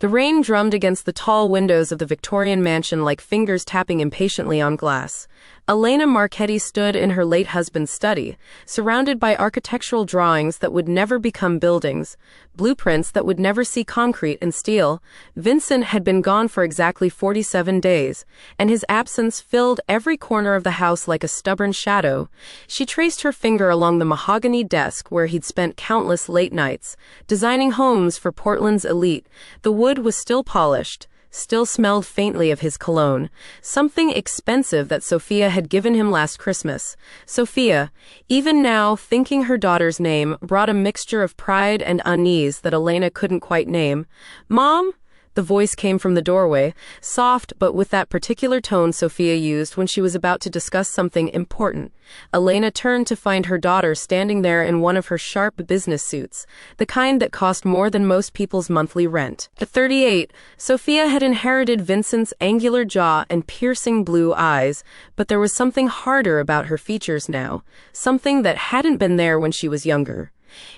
The rain drummed against the tall windows of the Victorian mansion like fingers tapping impatiently on glass. Elena Marchetti stood in her late husband's study, surrounded by architectural drawings that would never become buildings, blueprints that would never see concrete and steel. Vincent had been gone for exactly 47 days, and his absence filled every corner of the house like a stubborn shadow. She traced her finger along the mahogany desk where he'd spent countless late nights, designing homes for Portland's elite. The wood was still polished, still smelled faintly of his cologne, something expensive that Sophia had given him last Christmas. Sophia, even now thinking her daughter's name, brought a mixture of pride and unease that Elena couldn't quite name. "Mom?" The voice came from the doorway, soft but with that particular tone Sophia used when she was about to discuss something important. Elena turned to find her daughter standing there in one of her sharp business suits, the kind that cost more than most people's monthly rent. At 38, Sophia had inherited Vincent's angular jaw and piercing blue eyes, but there was something harder about her features now, something that hadn't been there when she was younger.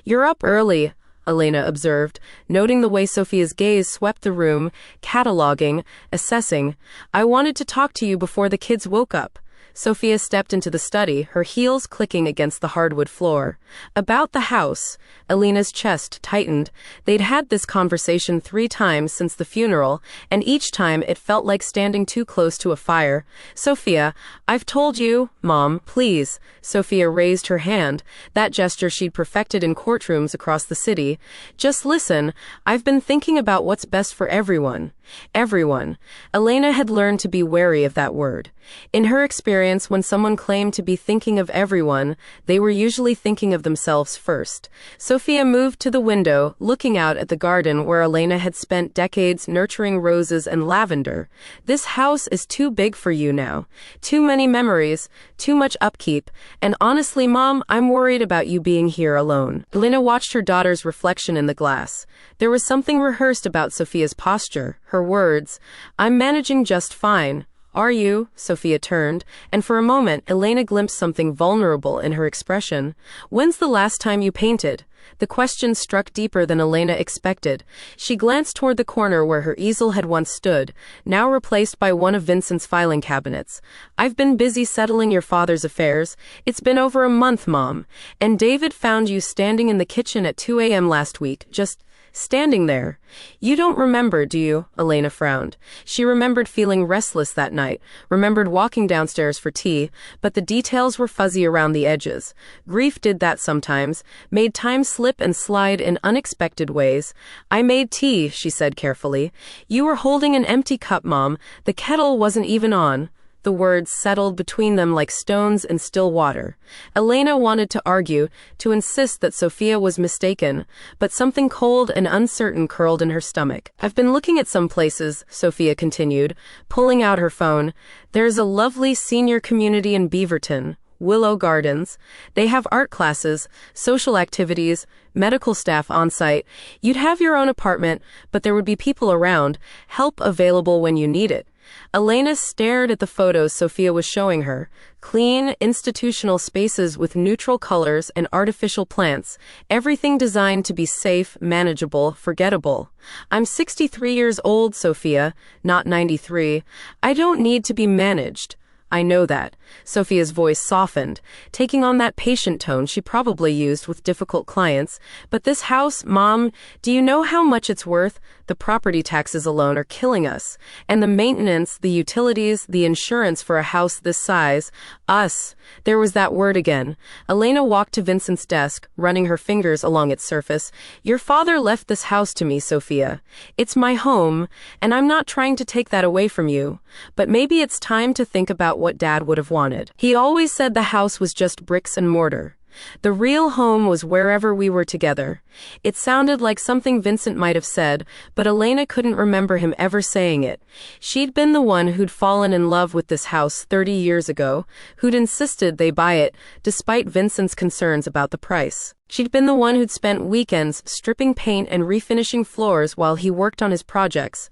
"You're up early," Elena observed, noting the way Sophia's gaze swept the room, cataloging, assessing. "I wanted to talk to you before the kids woke up." Sophia stepped into the study, her heels clicking against the hardwood floor. About the house, Elena's chest tightened. They'd had this conversation 3 times since the funeral, and each time it felt like standing too close to a fire. "Sophia, I've told you." "Mom, please." Sophia raised her hand, that gesture she'd perfected in courtrooms across the city. "Just listen. I've been thinking about what's best for everyone." Everyone. Elena had learned to be wary of that word. In her experience, when someone claimed to be thinking of everyone, they were usually thinking of themselves first. Sophia moved to the window, looking out at the garden where Elena had spent decades nurturing roses and lavender. "This house is too big for you now. Too many memories, too much upkeep, and honestly, Mom, I'm worried about you being here alone." Elena watched her daughter's reflection in the glass. There was something rehearsed about Sophia's posture, her words. "I'm managing just fine." "Are you?" Sophia turned, and for a moment Elena glimpsed something vulnerable in her expression. "When's the last time you painted?" The question struck deeper than Elena expected. She glanced toward the corner where her easel had once stood, now replaced by one of Vincent's filing cabinets. "I've been busy settling your father's affairs. It's been over a month, Mom. And David found you standing in the kitchen at 2 a.m. last week, just standing there." "You don't remember, do you?" Elena frowned. She remembered feeling restless that night, remembered walking downstairs for tea, but the details were fuzzy around the edges. Grief did that sometimes, made time slip and slide in unexpected ways. "I made tea," she said carefully. "You were holding an empty cup, Mom. The kettle wasn't even on." The words settled between them like stones in still water. Elena wanted to argue, to insist that Sophia was mistaken, but something cold and uncertain curled in her stomach. "I've been looking at some places," Sophia continued, pulling out her phone. "There's a lovely senior community in Beaverton, Willow Gardens. They have art classes, social activities, medical staff on site. You'd have your own apartment, but there would be people around, help available when you need it." Elena stared at the photos Sophia was showing her. Clean, institutional spaces with neutral colors and artificial plants. Everything designed to be safe, manageable, forgettable. "I'm 63 years old, Sophia, not 93. I don't need to be managed." "I know that." Sophia's voice softened, taking on that patient tone she probably used with difficult clients. "But this house, Mom, do you know how much it's worth? The property taxes alone are killing us. And the maintenance, the utilities, the insurance for a house this size. Us." There was that word again. Elena walked to Vincent's desk, running her fingers along its surface. "Your father left this house to me, Sophia. It's my home, and I'm not trying to take that away from you. But maybe it's time to think about what Dad would have wanted. He always said the house was just bricks and mortar. The real home was wherever we were together." It sounded like something Vincent might have said, but Elena couldn't remember him ever saying it. She'd been the one who'd fallen in love with this house 30 years ago, who'd insisted they buy it, despite Vincent's concerns about the price. She'd been the one who'd spent weekends stripping paint and refinishing floors while he worked on his projects.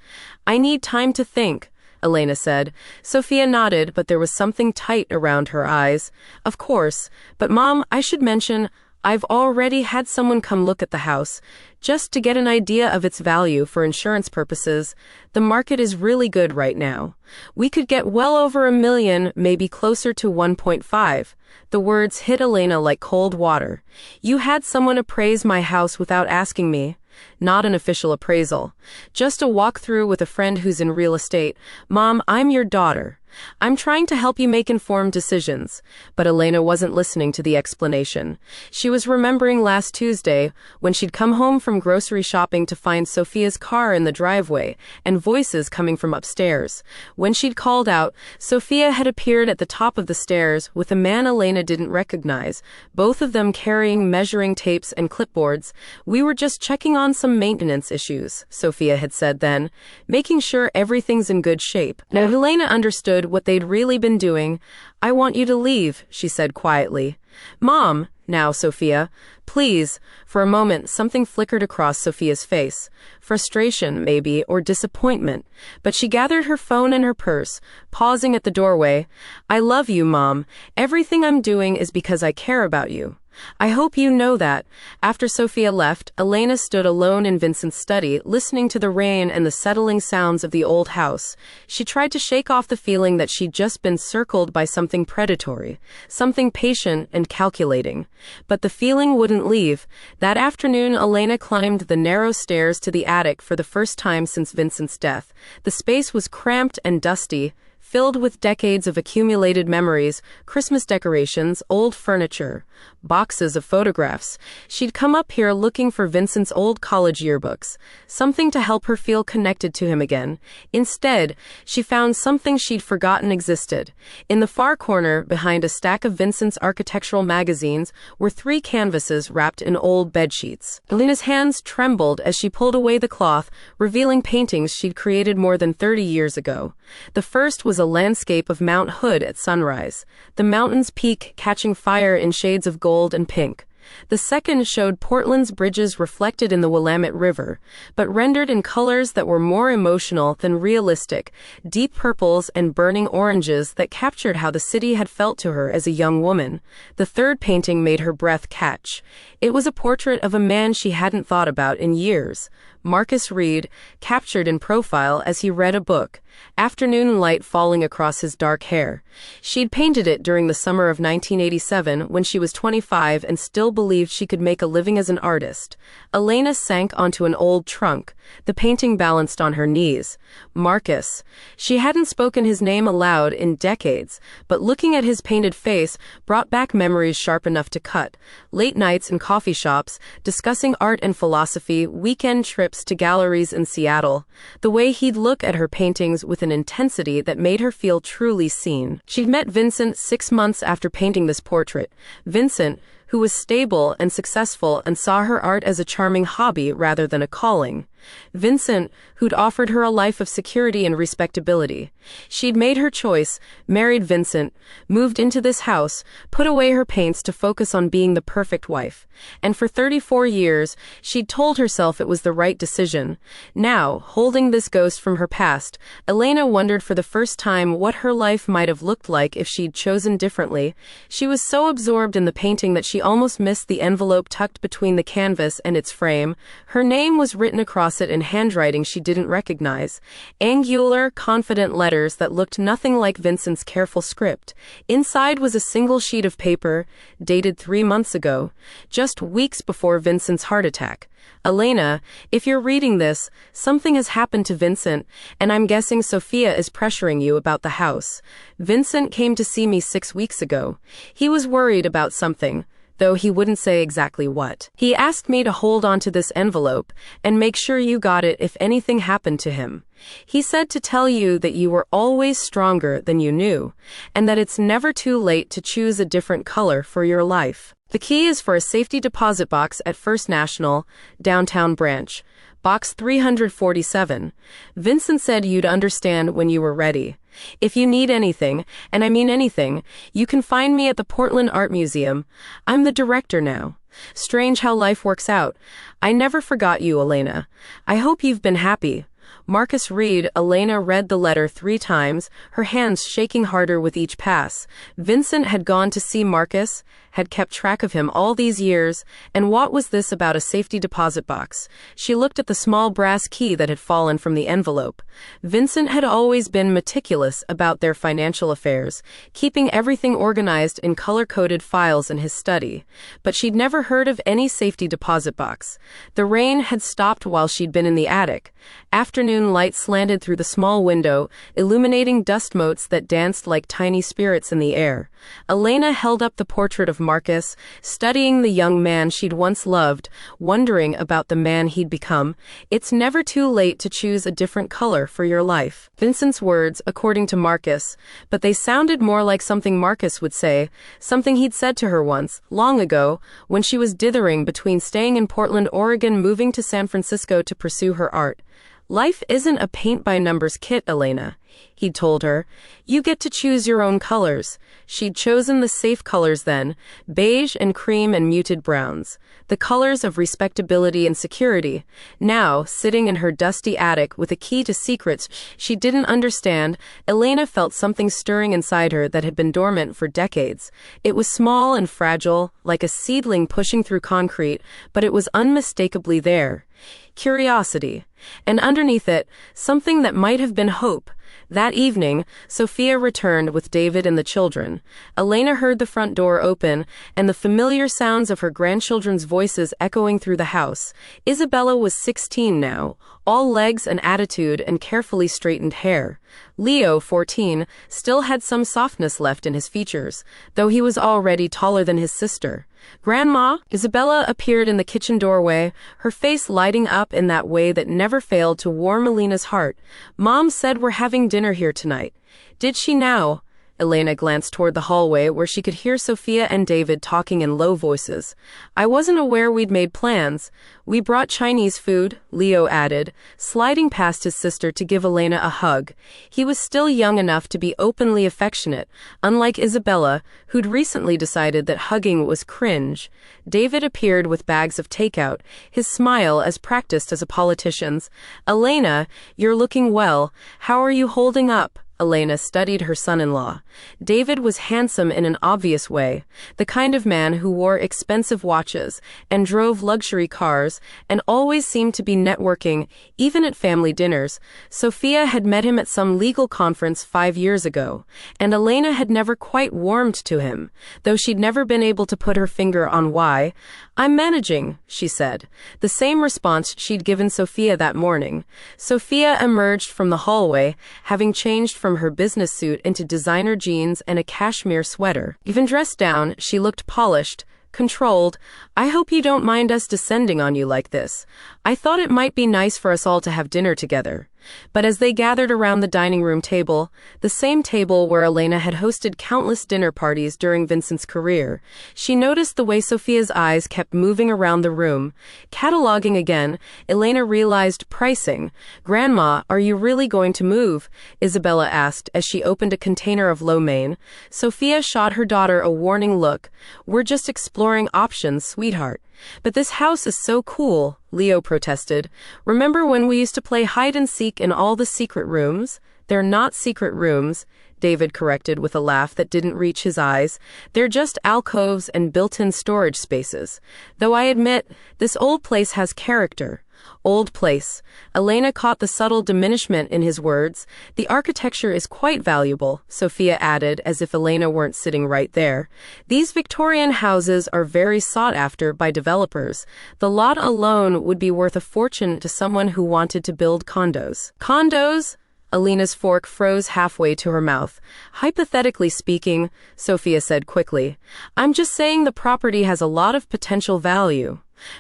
"I need time to think," Elena said. Sophia nodded, but there was something tight around her eyes. "Of course, but Mom, I should mention, I've already had someone come look at the house, just to get an idea of its value for insurance purposes. The market is really good right now. We could get well over $1 million, maybe closer to 1.5. The words hit Elena like cold water. You had someone appraise my house without asking me. Not an official appraisal. Just a walkthrough with a friend who's in real estate. Mom, I'm your daughter. I'm trying to help you make informed decisions. But Elena wasn't listening to the explanation. She was remembering last Tuesday when she'd come home from grocery shopping to find Sophia's car in the driveway and voices coming from upstairs. When she'd called out, Sophia had appeared at the top of the stairs with a man Elena didn't recognize, both of them carrying measuring tapes and clipboards. We were just checking on some maintenance issues, Sophia had said then, making sure everything's in good shape. Now Elena understood what they'd really been doing. I want you to leave, she said quietly. Mom, now, Sophia, please. For a moment, something flickered across Sophia's face. Frustration, maybe, or disappointment. But she gathered her phone and her purse, pausing at the doorway. I love you, Mom. Everything I'm doing is because I care about you. I hope you know that. After Sophia left, Elena stood alone in Vincent's study, listening to the rain and the settling sounds of the old house. She tried to shake off the feeling that she'd just been circled by something predatory, something patient and calculating. But the feeling wouldn't leave. That afternoon, Elena climbed the narrow stairs to the attic for the first time since Vincent's death. The space was cramped and dusty, filled with decades of accumulated memories, Christmas decorations, old furniture, boxes of photographs. She'd come up here looking for Vincent's old college yearbooks, something to help her feel connected to him again. Instead, she found something she'd forgotten existed. In the far corner, behind a stack of Vincent's architectural magazines, were 3 canvases wrapped in old bedsheets. Elena's hands trembled as she pulled away the cloth, revealing paintings she'd created more than 30 years ago. The first was a landscape of Mount Hood at sunrise, the mountain's peak catching fire in shades of gold and pink. The second showed Portland's bridges reflected in the Willamette River, but rendered in colors that were more emotional than realistic, deep purples and burning oranges that captured how the city had felt to her as a young woman. The third painting made her breath catch. It was a portrait of a man she hadn't thought about in years, Marcus Reed, captured in profile as he read a book, afternoon light falling across his dark hair. She'd painted it during the summer of 1987 when she was 25 and still believed she could make a living as an artist. Elena sank onto an old trunk, the painting balanced on her knees. Marcus. She hadn't spoken his name aloud in decades, but looking at his painted face brought back memories sharp enough to cut. Late nights in coffee shops, discussing art and philosophy, weekend trips to galleries in Seattle. The way he'd look at her paintings with an intensity that made her feel truly seen. She'd met Vincent 6 months after painting this portrait. Vincent, who was stable and successful and saw her art as a charming hobby rather than a calling. Vincent, who'd offered her a life of security and respectability. She'd made her choice, married Vincent, moved into this house, put away her paints to focus on being the perfect wife. And for 34 years, she'd told herself it was the right decision. Now, holding this ghost from her past, Elena wondered for the first time what her life might have looked like if she'd chosen differently. She was so absorbed in the painting that she almost missed the envelope tucked between the canvas and its frame. Her name was written across it in handwriting she didn't recognize. Angular, confident letters that looked nothing like Vincent's careful script. Inside was a single sheet of paper, dated 3 months ago, just weeks before Vincent's heart attack. Elena, if you're reading this, something has happened to Vincent, and I'm guessing Sophia is pressuring you about the house. Vincent came to see me 6 weeks ago. He was worried about something, though he wouldn't say exactly what. He asked me to hold on to this envelope and make sure you got it if anything happened to him. He said to tell you that you were always stronger than you knew, and that it's never too late to choose a different color for your life. The key is for a safety deposit box at First National, downtown branch, box 347. Vincent said you'd understand when you were ready. If you need anything, and I mean anything, you can find me at the Portland Art Museum. I'm the director now. Strange how life works out. I never forgot you, Elena. I hope you've been happy. Marcus read. Elena read the letter 3 times, her hands shaking harder with each pass. Vincent had gone to see Marcus, had kept track of him all these years, and what was this about a safety deposit box? She looked at the small brass key that had fallen from the envelope. Vincent had always been meticulous about their financial affairs, keeping everything organized in color-coded files in his study. But she'd never heard of any safety deposit box. The rain had stopped while she'd been in the attic. Afternoon light slanted through the small window, illuminating dust motes that danced like tiny spirits in the air. Elena held up the portrait of Marcus, studying the young man she'd once loved, wondering about the man he'd become. It's never too late to choose a different color for your life. Vincent's words, according to Marcus, but they sounded more like something Marcus would say, something he'd said to her once, long ago, when she was dithering between staying in Portland, Oregon, moving to San Francisco to pursue her art. Life isn't a paint-by-numbers kit, Elena, he'd told her. You get to choose your own colors. She'd chosen the safe colors then, beige and cream and muted browns, the colors of respectability and security. Now, sitting in her dusty attic with a key to secrets she didn't understand, Elena felt something stirring inside her that had been dormant for decades. It was small and fragile, like a seedling pushing through concrete, but it was unmistakably there. Curiosity. And underneath it, something that might have been hope. That evening, Sophia returned with David and the children. Elena heard the front door open and the familiar sounds of her grandchildren's voices echoing through the house. Isabella was 16 now, all legs and attitude and carefully straightened hair. Leo, 14, still had some softness left in his features, though he was already taller than his sister. Grandma, Isabella appeared in the kitchen doorway, her face lighting up in that way that never failed to warm Elena's heart. Mom said we're having dinner here tonight. Did she now? Elena glanced toward the hallway where she could hear Sophia and David talking in low voices. I wasn't aware we'd made plans. We brought Chinese food, Leo added, sliding past his sister to give Elena a hug. He was still young enough to be openly affectionate, unlike Isabella, who'd recently decided that hugging was cringe. David appeared with bags of takeout, his smile as practiced as a politician's. Elena, you're looking well. How are you holding up? Elena studied her son-in-law. David was handsome in an obvious way, the kind of man who wore expensive watches and drove luxury cars and always seemed to be networking, even at family dinners. Sophia had met him at some legal conference 5 years ago, and Elena had never quite warmed to him, though she'd never been able to put her finger on why. I'm managing, she said, the same response she'd given Sophia that morning. Sophia emerged from the hallway, having changed from her business suit into designer jeans and a cashmere sweater. Even dressed down, she looked polished, controlled. I hope you don't mind us descending on you like this. I thought it might be nice for us all to have dinner together. But as they gathered around the dining room table, the same table where Elena had hosted countless dinner parties during Vincent's career, she noticed the way Sophia's eyes kept moving around the room. Cataloging again, Elena realized pricing. Grandma, are you really going to move? Isabella asked as she opened a container of lo mein. Sophia shot her daughter a warning look. We're just exploring options, sweetheart. But this house is so cool, Leo protested. Remember when we used to play hide and seek in all the secret rooms? They're not secret rooms, David corrected with a laugh that didn't reach his eyes. They're just alcoves and built-in storage spaces. Though I admit, this old place has character. Old place. Elena caught the subtle diminishment in his words. The architecture is quite valuable, Sophia added, as if Elena weren't sitting right there. These Victorian houses are very sought after by developers. The lot alone would be worth a fortune to someone who wanted to build condos. Condos? Elena's fork froze halfway to her mouth. Hypothetically speaking, Sophia said quickly, I'm just saying the property has a lot of potential value.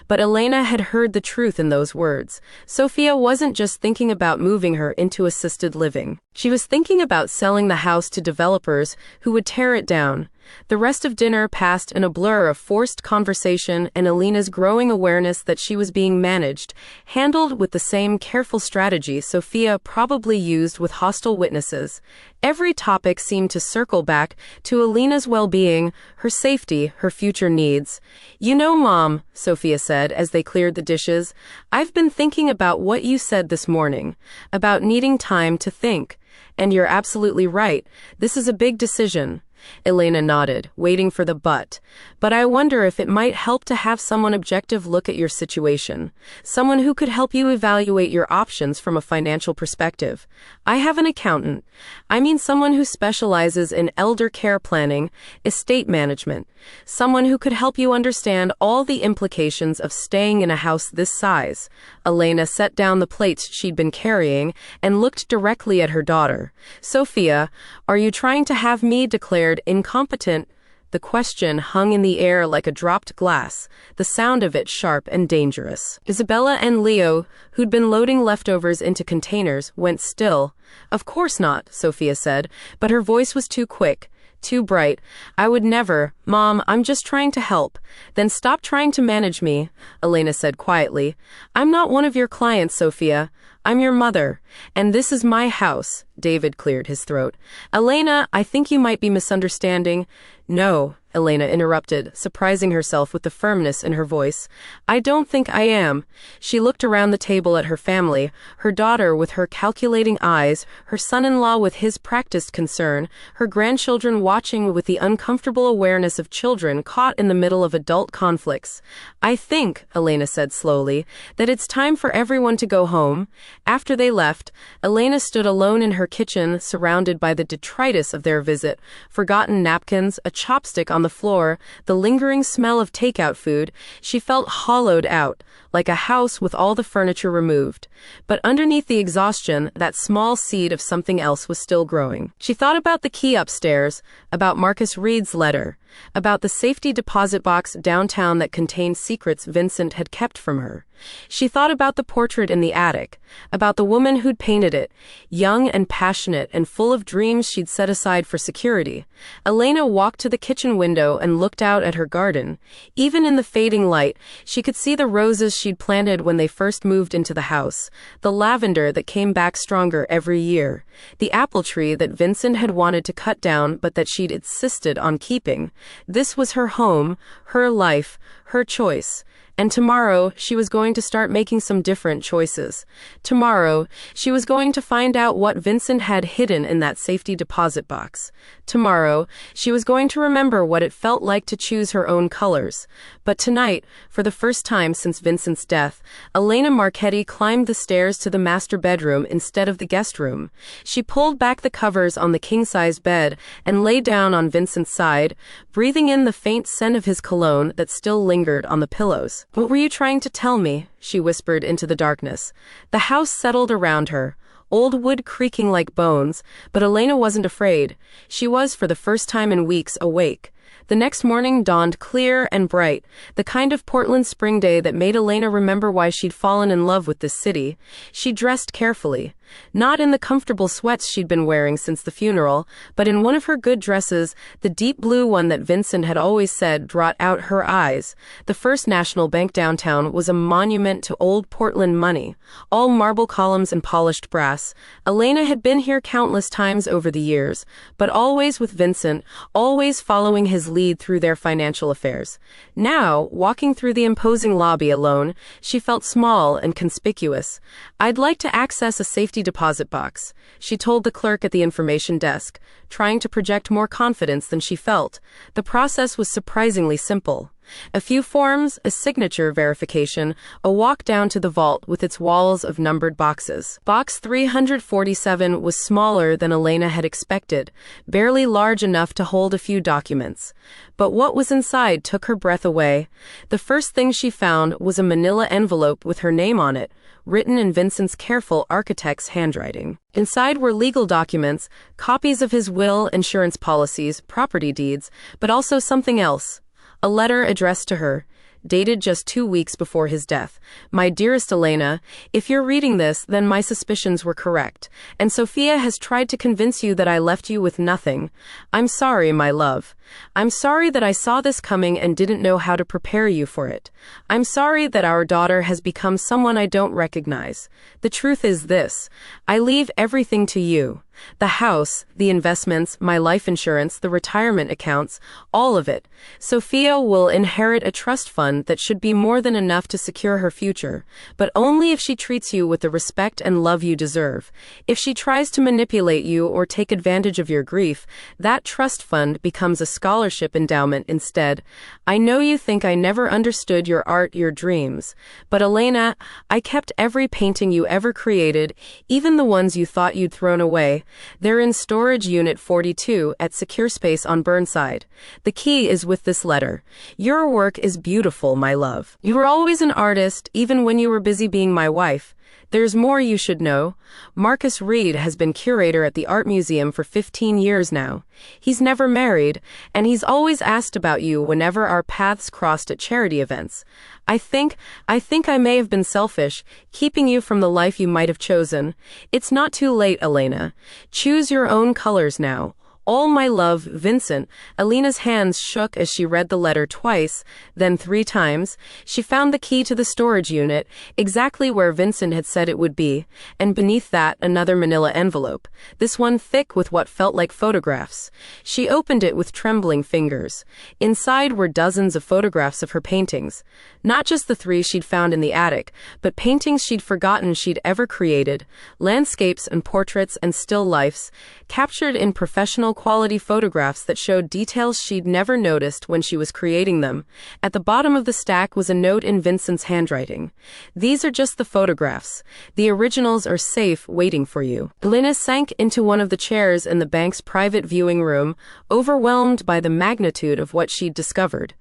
But Elena had heard the truth in those words. Sophia wasn't just thinking about moving her into assisted living. She was thinking about selling the house to developers who would tear it down. The rest of dinner passed in a blur of forced conversation and Elena's growing awareness that she was being managed, handled with the same careful strategy Sophia probably used with hostile witnesses. Every topic seemed to circle back to Elena's well-being, her safety, her future needs. "You know, Mom," Sophia said as they cleared the dishes, "I've been thinking about what you said this morning, about needing time to think. And you're absolutely right. This is a big decision." Elena nodded, waiting for the but. "But I wonder if it might help to have someone objective look at your situation. Someone who could help you evaluate your options from a financial perspective. I have an accountant. I mean someone who specializes in elder care planning, estate management. Someone who could help you understand all the implications of staying in a house this size." Elena set down the plates she'd been carrying and looked directly at her daughter. "Sophia, are you trying to have me declared incompetent?" The question hung in the air like a dropped glass, the sound of it sharp and dangerous. Isabella and Leo, who'd been loading leftovers into containers, went still. "Of course not," Sophia said, but her voice was too quick, too bright. "I would never. Mom, I'm just trying to help." "Then stop trying to manage me," Elena said quietly. "I'm not one of your clients, Sophia. I'm your mother. And this is my house." David cleared his throat. "Elena, I think you might be misunderstanding." "No," Elena interrupted, surprising herself with the firmness in her voice. "I don't think I am." She looked around the table at her family, her daughter with her calculating eyes, her son-in-law with his practiced concern, her grandchildren watching with the uncomfortable awareness of children caught in the middle of adult conflicts. "I think," Elena said slowly, "that it's time for everyone to go home." After they left, Elena stood alone in her kitchen, surrounded by the detritus of their visit, forgotten napkins, a chopstick on the floor, the lingering smell of takeout food. She felt hollowed out, like a house with all the furniture removed. But underneath the exhaustion, that small seed of something else was still growing. She thought about the key upstairs, about Marcus Reed's letter, about the safety deposit box downtown that contained secrets Vincent had kept from her. She thought about the portrait in the attic, about the woman who'd painted it, young and passionate and full of dreams she'd set aside for security. Elena walked to the kitchen window and looked out at her garden. Even in the fading light, she could see the roses she'd planted when they first moved into the house, the lavender that came back stronger every year, the apple tree that Vincent had wanted to cut down but that she'd insisted on keeping. This was her home, her life, her choice. And tomorrow, she was going to start making some different choices. Tomorrow, she was going to find out what Vincent had hidden in that safety deposit box. Tomorrow, she was going to remember what it felt like to choose her own colors. But tonight, for the first time since Vincent's death, Elena Marchetti climbed the stairs to the master bedroom instead of the guest room. She pulled back the covers on the king-size bed and lay down on Vincent's side, breathing in the faint scent of his cologne that still lingered on the pillows. "What were you trying to tell me?" she whispered into the darkness. The house settled around her, old wood creaking like bones, but Elena wasn't afraid. She was, for the first time in weeks, awake. The next morning dawned clear and bright, the kind of Portland spring day that made Elena remember why she'd fallen in love with this city. She dressed carefully, not in the comfortable sweats she'd been wearing since the funeral, but in one of her good dresses, the deep blue one that Vincent had always said brought out her eyes. The First National Bank downtown was a monument to old Portland money, all marble columns and polished brass. Elena had been here countless times over the years, but always with Vincent, always following his lead through their financial affairs. Now, walking through the imposing lobby alone, she felt small and conspicuous. "I'd like to access a safety deposit box," she told the clerk at the information desk, trying to project more confidence than she felt. The process was surprisingly simple. A few forms, a signature verification, a walk down to the vault with its walls of numbered boxes. Box 347 was smaller than Elena had expected, barely large enough to hold a few documents. But what was inside took her breath away. The first thing she found was a manila envelope with her name on it, written in Vincent's careful architect's handwriting. Inside were legal documents, copies of his will, insurance policies, property deeds, but also something else. A letter addressed to her, dated just 2 weeks before his death. My dearest Elena, if you're reading this, then my suspicions were correct, and Sophia has tried to convince you that I left you with nothing. I'm sorry, my love. I'm sorry that I saw this coming and didn't know how to prepare you for it. I'm sorry that our daughter has become someone I don't recognize. The truth is this: I leave everything to you. The house, the investments, my life insurance, the retirement accounts, all of it. Sophia will inherit a trust fund that should be more than enough to secure her future, but only if she treats you with the respect and love you deserve. If she tries to manipulate you or take advantage of your grief, that trust fund becomes a scholarship endowment instead. I know you think I never understood your art, your dreams, but Elena, I kept every painting you ever created, even the ones you thought you'd thrown away. They're in storage unit 42 at Secure Space on Burnside. The key is with this letter. Your work is beautiful, my love. You were always an artist, even when you were busy being my wife. There's more you should know. Marcus Reed has been curator at the Art Museum for 15 years now. He's never married, and he's always asked about you whenever our paths crossed at charity events. I think I may have been selfish, keeping you from the life you might have chosen. It's not too late, Elena. Choose your own colors now. All my love, Vincent. Elena's hands shook as she read the letter twice, then 3 times. She found the key to the storage unit, exactly where Vincent had said it would be, and beneath that, another manila envelope, this one thick with what felt like photographs. She opened it with trembling fingers. Inside were dozens of photographs of her paintings. Not just the 3 she'd found in the attic, but paintings she'd forgotten she'd ever created, landscapes and portraits and still lifes, captured in professional quality photographs that showed details she'd never noticed when she was creating them. At the bottom of the stack was a note in Vincent's handwriting. These are just the photographs. The originals are safe, waiting for you. Elena sank into one of the chairs in the bank's private viewing room, overwhelmed by the magnitude of what she'd discovered.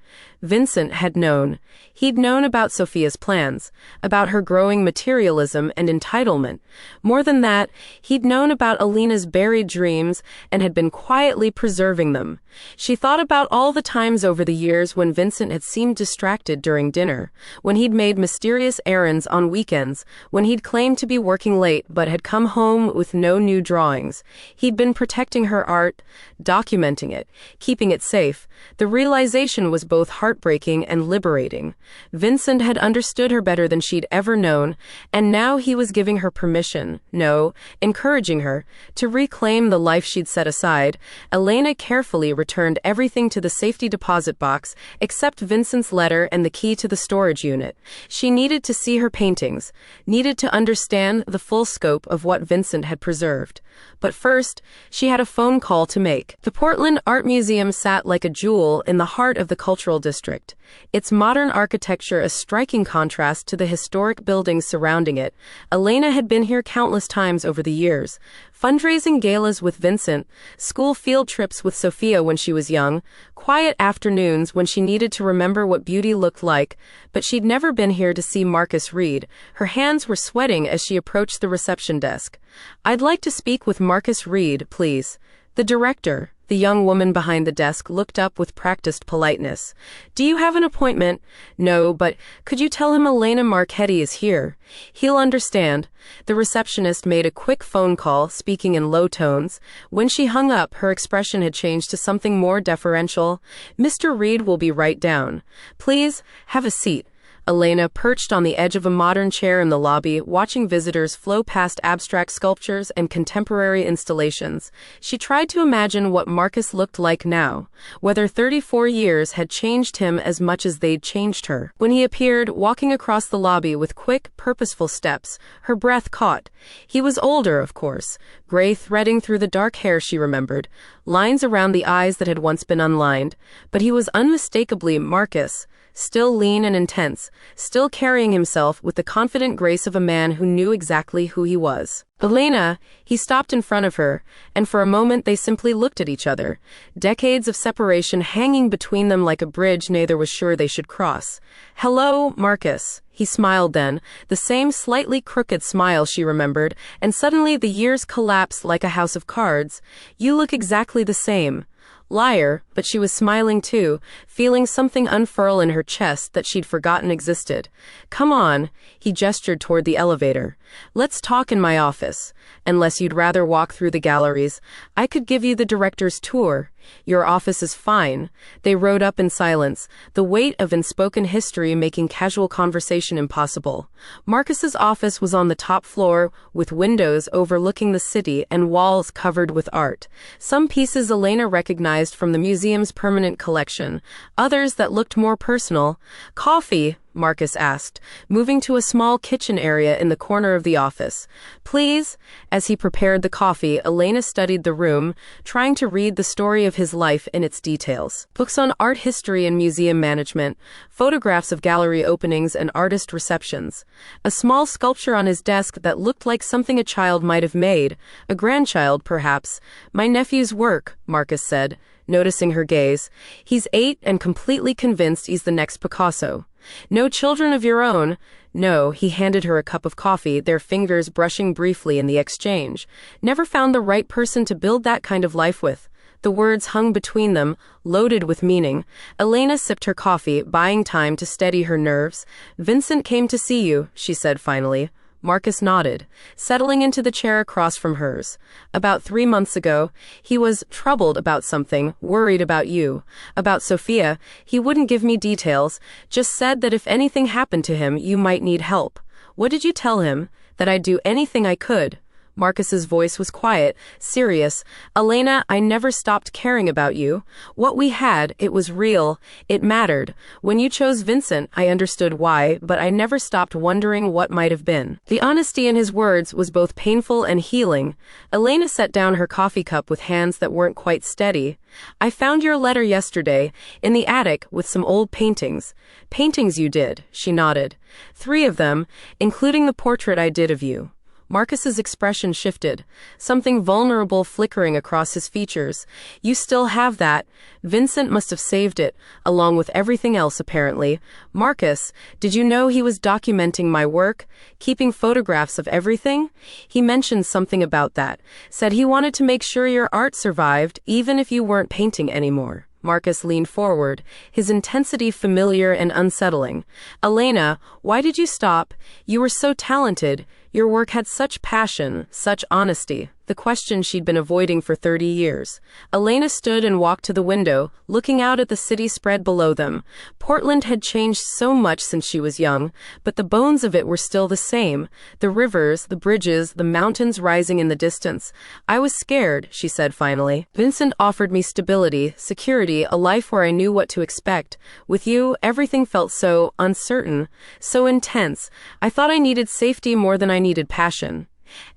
Vincent had known. He'd known about Sophia's plans, about her growing materialism and entitlement. More than that, he'd known about Elena's buried dreams and had been quietly preserving them. She thought about all the times over the years when Vincent had seemed distracted during dinner, when he'd made mysterious errands on weekends, when he'd claimed to be working late but had come home with no new drawings. He'd been protecting her art, documenting it, keeping it safe. The realization was both heartbreaking and liberating. Vincent had understood her better than she'd ever known, and now he was giving her permission, no, encouraging her, to reclaim the life she'd set aside. Elena carefully returned everything to the safety deposit box, except Vincent's letter and the key to the storage unit. She needed to see her paintings, needed to understand the full scope of what Vincent had preserved. But first, she had a phone call to make. The Portland Art Museum sat like a jewel in the heart of the cultural district, its modern architecture a striking contrast to the historic buildings surrounding it. Elena had been here countless times over the years. Fundraising galas with Vincent, school field trips with Sophia when she was young, quiet afternoons when she needed to remember what beauty looked like, but she'd never been here to see Marcus Reed. Her hands were sweating as she approached the reception desk. "I'd like to speak with Marcus Reed, please." The director, the young woman behind the desk, looked up with practiced politeness. "Do you have an appointment?" "No, but could you tell him Elena Marchetti is here? He'll understand." The receptionist made a quick phone call, speaking in low tones. When she hung up, her expression had changed to something more deferential. "Mr. Reed will be right down. Please, have a seat." Elena perched on the edge of a modern chair in the lobby, watching visitors flow past abstract sculptures and contemporary installations. She tried to imagine what Marcus looked like now, whether 34 years had changed him as much as they'd changed her. When he appeared, walking across the lobby with quick, purposeful steps, her breath caught. He was older, of course, gray threading through the dark hair she remembered, lines around the eyes that had once been unlined, but he was unmistakably Marcus. Still lean and intense, still carrying himself with the confident grace of a man who knew exactly who he was. "Elena," he stopped in front of her, and for a moment they simply looked at each other, decades of separation hanging between them like a bridge neither was sure they should cross. "Hello, Marcus." He smiled then, the same slightly crooked smile she remembered, and suddenly the years collapsed like a house of cards. "You look exactly the same." Liar, but but she was smiling too, feeling something unfurl in her chest that she'd forgotten existed. Come on, he gestured toward the elevator. Let's talk in my office. Unless you'd rather walk through the galleries, I could give you the director's tour. Your office is fine. They rode up in silence, the weight of unspoken history making casual conversation impossible. Marcus's office was on the top floor, with windows overlooking the city and walls covered with art. Some pieces Elena recognized from the museum's permanent collection, others that looked more personal. Coffee? Marcus asked, moving to a small kitchen area in the corner of the office. Please? As he prepared the coffee, Elena studied the room, trying to read the story of his life in its details. Books on art history and museum management, photographs of gallery openings and artist receptions. A small sculpture on his desk that looked like something a child might have made, a grandchild perhaps. My nephew's work, Marcus said, noticing her gaze. He's 8 and completely convinced he's the next Picasso. No children of your own? No, he handed her a cup of coffee, their fingers brushing briefly in the exchange. Never found the right person to build that kind of life with. The words hung between them, loaded with meaning. Elena sipped her coffee, buying time to steady her nerves. Vincent came to see you, she said finally. Marcus nodded, settling into the chair across from hers. About 3 months ago, he was troubled about something, worried about you. About Sophia, he wouldn't give me details, just said that if anything happened to him, you might need help. What did you tell him? That I'd do anything I could. Marcus's voice was quiet, serious. Elena, I never stopped caring about you. What we had, it was real. It mattered. When you chose Vincent, I understood why, but I never stopped wondering what might have been. The honesty in his words was both painful and healing. Elena set down her coffee cup with hands that weren't quite steady. I found your letter yesterday, in the attic, with some old paintings. Paintings you did, she nodded. 3 of them, including the portrait I did of you. Marcus's expression shifted, something vulnerable flickering across his features. You still have that. Vincent must have saved it, along with everything else apparently. Marcus, did you know he was documenting my work, keeping photographs of everything? He mentioned something about that, said he wanted to make sure your art survived, even if you weren't painting anymore. Marcus leaned forward, his intensity familiar and unsettling. Elena, why did you stop? You were so talented. Your work had such passion, such honesty. The question she'd been avoiding for 30 years. Elena stood and walked to the window, looking out at the city spread below them. Portland had changed so much since she was young, but the bones of it were still the same. The rivers, the bridges, the mountains rising in the distance. I was scared, she said finally. Vincent offered me stability, security, a life where I knew what to expect. With you, everything felt so uncertain, so intense. I thought I needed safety more than I needed passion.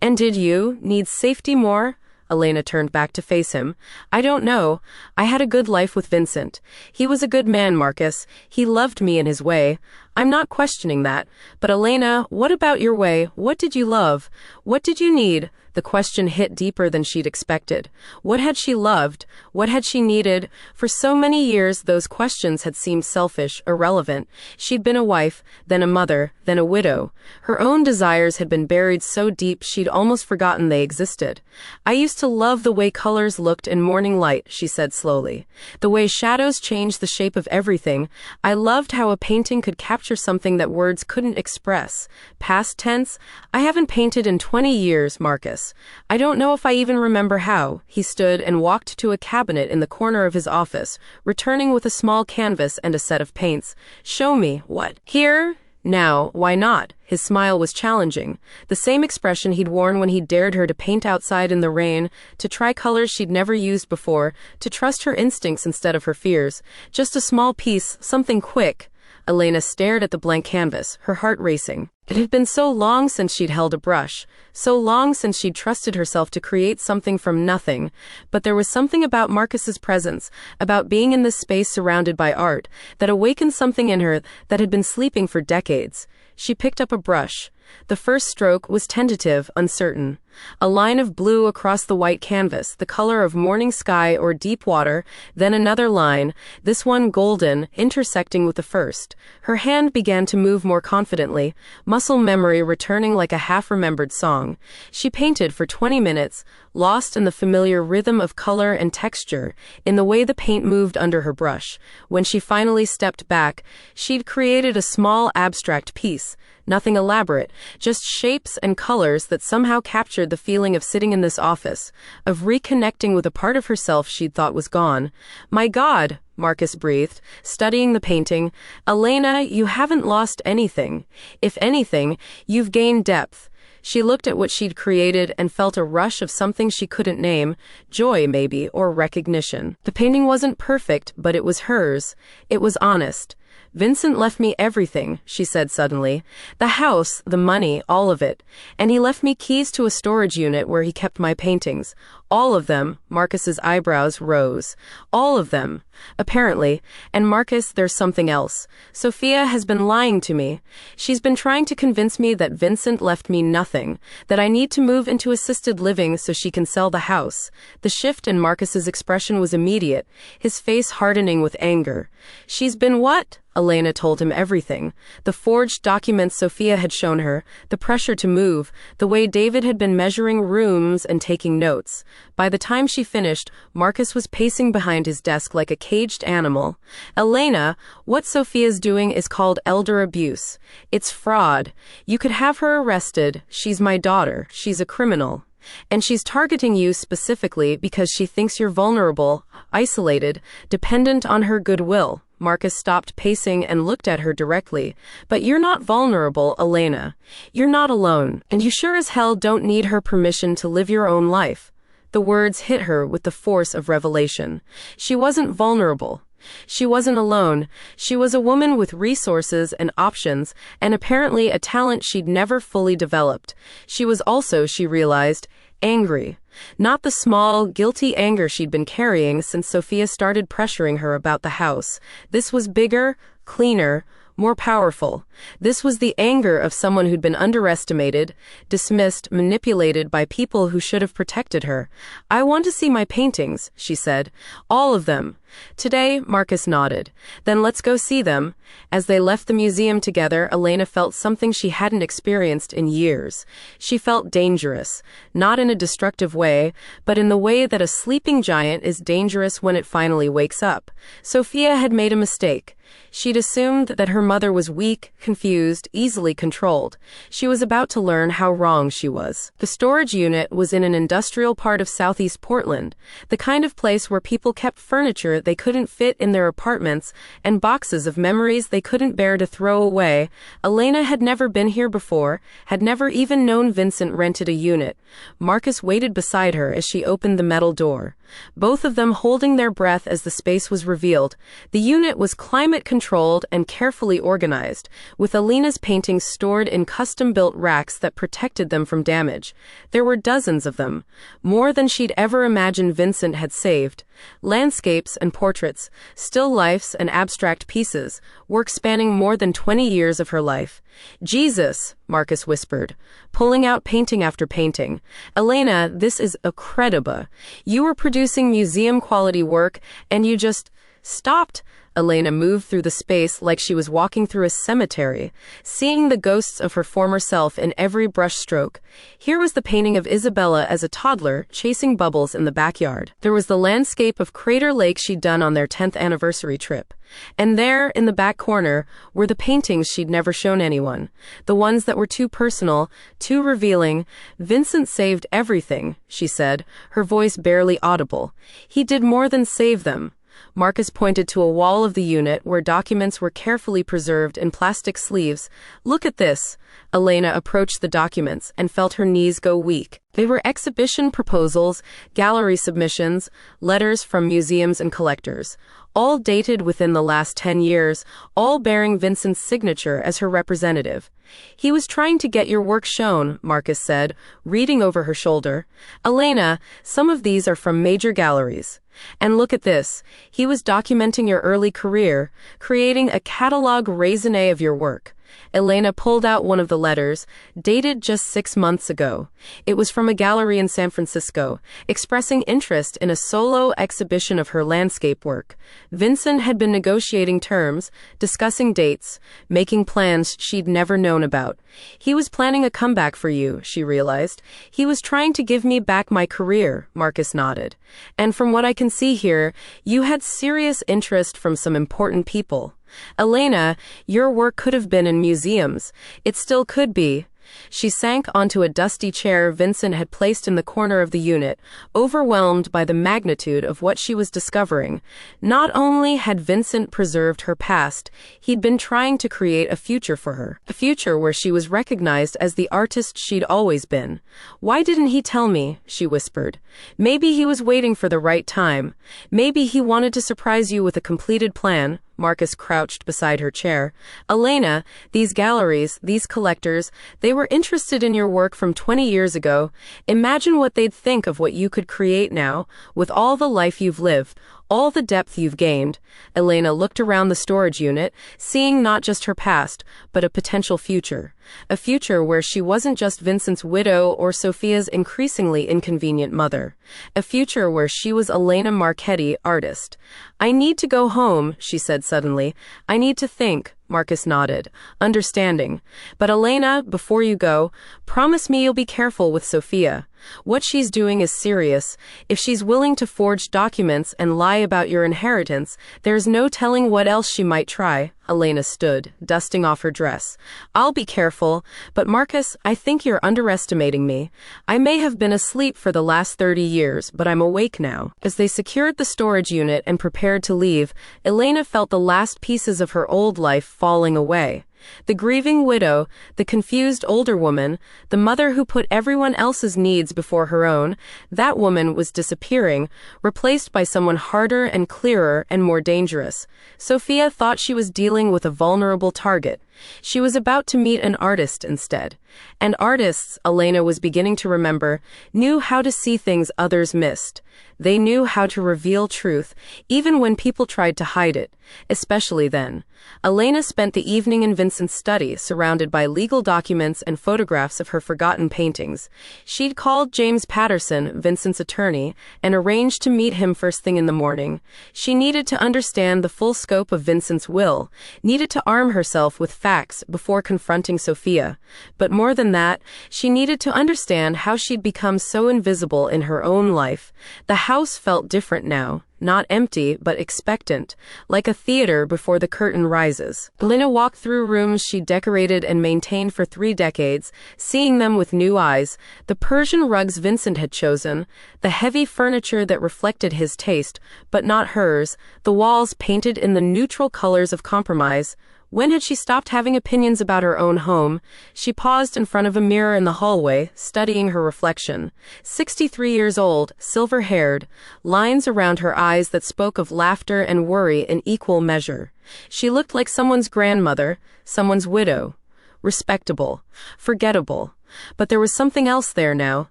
And did you need safety more? Elena turned back to face him. I don't know. I had a good life with Vincent. He was a good man, Marcus. He loved me in his way. I'm not questioning that. But Elena, what about your way? What did you love? What did you need? The question hit deeper than she'd expected. What had she loved? What had she needed? For so many years, those questions had seemed selfish, irrelevant. She'd been a wife, then a mother, then a widow. Her own desires had been buried so deep she'd almost forgotten they existed. I used to love the way colors looked in morning light, she said slowly. The way shadows changed the shape of everything. I loved how a painting could capture something that words couldn't express. Past tense, I haven't painted in 20 years, Marcus. I don't know if I even remember how. He stood and walked to a cabinet in the corner of his office, returning with a small canvas and a set of paints. Show me. What? Here? Now, why not? His smile was challenging, the same expression he'd worn when he dared her to paint outside in the rain, to try colors she'd never used before, to trust her instincts instead of her fears. Just a small piece, something quick. Elena stared at the blank canvas, her heart racing. It had been so long since she'd held a brush, so long since she'd trusted herself to create something from nothing, but there was something about Marcus's presence, about being in this space surrounded by art, that awakened something in her that had been sleeping for decades. She picked up a brush. The first stroke was tentative, uncertain. A line of blue across the white canvas, the color of morning sky or deep water, then another line, this one golden, intersecting with the first. Her hand began to move more confidently, muscle memory returning like a half-remembered song. She painted for 20 minutes, lost in the familiar rhythm of color and texture, in the way the paint moved under her brush. When she finally stepped back, she'd created a small abstract piece. Nothing elaborate, just shapes and colors that somehow captured the feeling of sitting in this office, of reconnecting with a part of herself she'd thought was gone. "My God," Marcus breathed, studying the painting. "Elena, you haven't lost anything. If anything, you've gained depth." She looked at what she'd created and felt a rush of something she couldn't name, joy maybe, or recognition. The painting wasn't perfect, but it was hers. It was honest. "Vincent left me everything," she said suddenly. "The house, the money, all of it. And he left me keys to a storage unit where he kept my paintings. All of them." Marcus's eyebrows rose. "All of them. Apparently. And Marcus, there's something else. Sophia has been lying to me. She's been trying to convince me that Vincent left me nothing, that I need to move into assisted living so she can sell the house." The shift in Marcus's expression was immediate, his face hardening with anger. "She's been what?" Elena told him everything. The forged documents Sophia had shown her, the pressure to move, the way David had been measuring rooms and taking notes. By the time she finished, Marcus was pacing behind his desk like a caged animal. "Elena, what Sophia's doing is called elder abuse. It's fraud. You could have her arrested. She's my daughter. She's a criminal. And she's targeting you specifically because she thinks you're vulnerable, isolated, dependent on her goodwill." Marcus stopped pacing and looked at her directly. "But you're not vulnerable, Elena. You're not alone. And you sure as hell don't need her permission to live your own life." The words hit her with the force of revelation. She wasn't vulnerable. She wasn't alone. She was a woman with resources and options, and apparently a talent she'd never fully developed. She was also, she realized, angry. Not the small, guilty anger she'd been carrying since Sophia started pressuring her about the house. This was bigger, cleaner, more powerful. This was the anger of someone who'd been underestimated, dismissed, manipulated by people who should have protected her. "I want to see my paintings," she said. "All of them." "Today," Marcus nodded. "Then let's go see them." As they left the museum together, Elena felt something she hadn't experienced in years. She felt dangerous, not in a destructive way, but in the way that a sleeping giant is dangerous when it finally wakes up. Sophia had made a mistake. She'd assumed that her mother was weak, confused, easily controlled. She was about to learn how wrong she was. The storage unit was in an industrial part of southeast Portland, the kind of place where people kept furniture they couldn't fit in their apartments and boxes of memories they couldn't bear to throw away. Elena had never been here before, had never even known Vincent rented a unit. Marcus waited beside her as she opened the metal door, both of them holding their breath as the space was revealed. The unit was climate-controlled and carefully organized, with Elena's paintings stored in custom-built racks that protected them from damage. There were dozens of them, more than she'd ever imagined Vincent had saved. Landscapes and portraits, still lifes and abstract pieces, work spanning more than 20 years of her life. "Jesus," Marcus whispered, pulling out painting after painting. "Elena, this is incredible. You were producing museum-quality work, and you just stopped." Elena moved through the space like she was walking through a cemetery, seeing the ghosts of her former self in every brushstroke. Here was the painting of Isabella as a toddler, chasing bubbles in the backyard. There was the landscape of Crater Lake she'd done on their 10th anniversary trip. And there, in the back corner, were the paintings she'd never shown anyone. The ones that were too personal, too revealing. "Vincent saved everything," she said, her voice barely audible. "He did more than save them." Marcus pointed to a wall of the unit where documents were carefully preserved in plastic sleeves. "Look at this." Elena approached the documents and felt her knees go weak. They were exhibition proposals, gallery submissions, letters from museums and collectors, all dated within the last 10 years, all bearing Vincent's signature as her representative. "He was trying to get your work shown," Marcus said, reading over her shoulder. "Elena, some of these are from major galleries. And look at this. He was documenting your early career, creating a catalog raisonné of your work. Elena pulled out one of the letters, dated just 6 months ago. It was from a gallery in San Francisco, expressing interest in a solo exhibition of her landscape work. Vincent had been negotiating terms, discussing dates, making plans she'd never known about. He was planning a comeback for you, she realized. He was trying to give me back my career, Marcus nodded. And from what I can see here, you had serious interest from some important people. Elena, your work could have been in museums. It still could be. She sank onto a dusty chair Vincent had placed in the corner of the unit, overwhelmed by the magnitude of what she was discovering. Not only had Vincent preserved her past, he'd been trying to create a future for her. A future where she was recognized as the artist she'd always been. Why didn't he tell me? She whispered. Maybe he was waiting for the right time. Maybe he wanted to surprise you with a completed plan. Marcus crouched beside her chair. Elena, these galleries, these collectors, they were interested in your work from 20 years ago. Imagine what they'd think of what you could create now, with all the life you've lived, all the depth you've gained. Elena looked around the storage unit, seeing not just her past, but a potential future. A future where she wasn't just Vincent's widow or Sophia's increasingly inconvenient mother. A future where she was Elena Marchetti, artist. I need to go home, she said suddenly. I need to think. Marcus nodded, understanding. But Elena, before you go, promise me you'll be careful with Sophia. What she's doing is serious. If she's willing to forge documents and lie about your inheritance, there's no telling what else she might try. Elena stood, dusting off her dress. I'll be careful, but Marcus, I think you're underestimating me. I may have been asleep for the last 30 years, but I'm awake now. As they secured the storage unit and prepared to leave, Elena felt the last pieces of her old life falling away. The grieving widow, the confused older woman, the mother who put everyone else's needs before her own, that woman was disappearing, replaced by someone harder and clearer and more dangerous. Sophia thought she was dealing with a vulnerable target. She was about to meet an artist instead. And artists, Elena was beginning to remember, knew how to see things others missed. They knew how to reveal truth, even when people tried to hide it, especially then. Elena spent the evening in Vincent's study, surrounded by legal documents and photographs of her forgotten paintings. She'd called James Patterson, Vincent's attorney, and arranged to meet him first thing in the morning. She needed to understand the full scope of Vincent's will, needed to arm herself with facts before confronting Sophia. But more than that, she needed to understand how she'd become so invisible in her own life. The house felt different now. Not empty, but expectant, like a theater before the curtain rises. Elena walked through rooms she decorated and maintained for 3 decades, seeing them with new eyes, the Persian rugs Vincent had chosen, the heavy furniture that reflected his taste, but not hers, the walls painted in the neutral colors of compromise. When had she stopped having opinions about her own home? She paused in front of a mirror in the hallway, studying her reflection. 63 years old, silver-haired, lines around her eyes that spoke of laughter and worry in equal measure. She looked like someone's grandmother, someone's widow. Respectable, forgettable. But there was something else there now,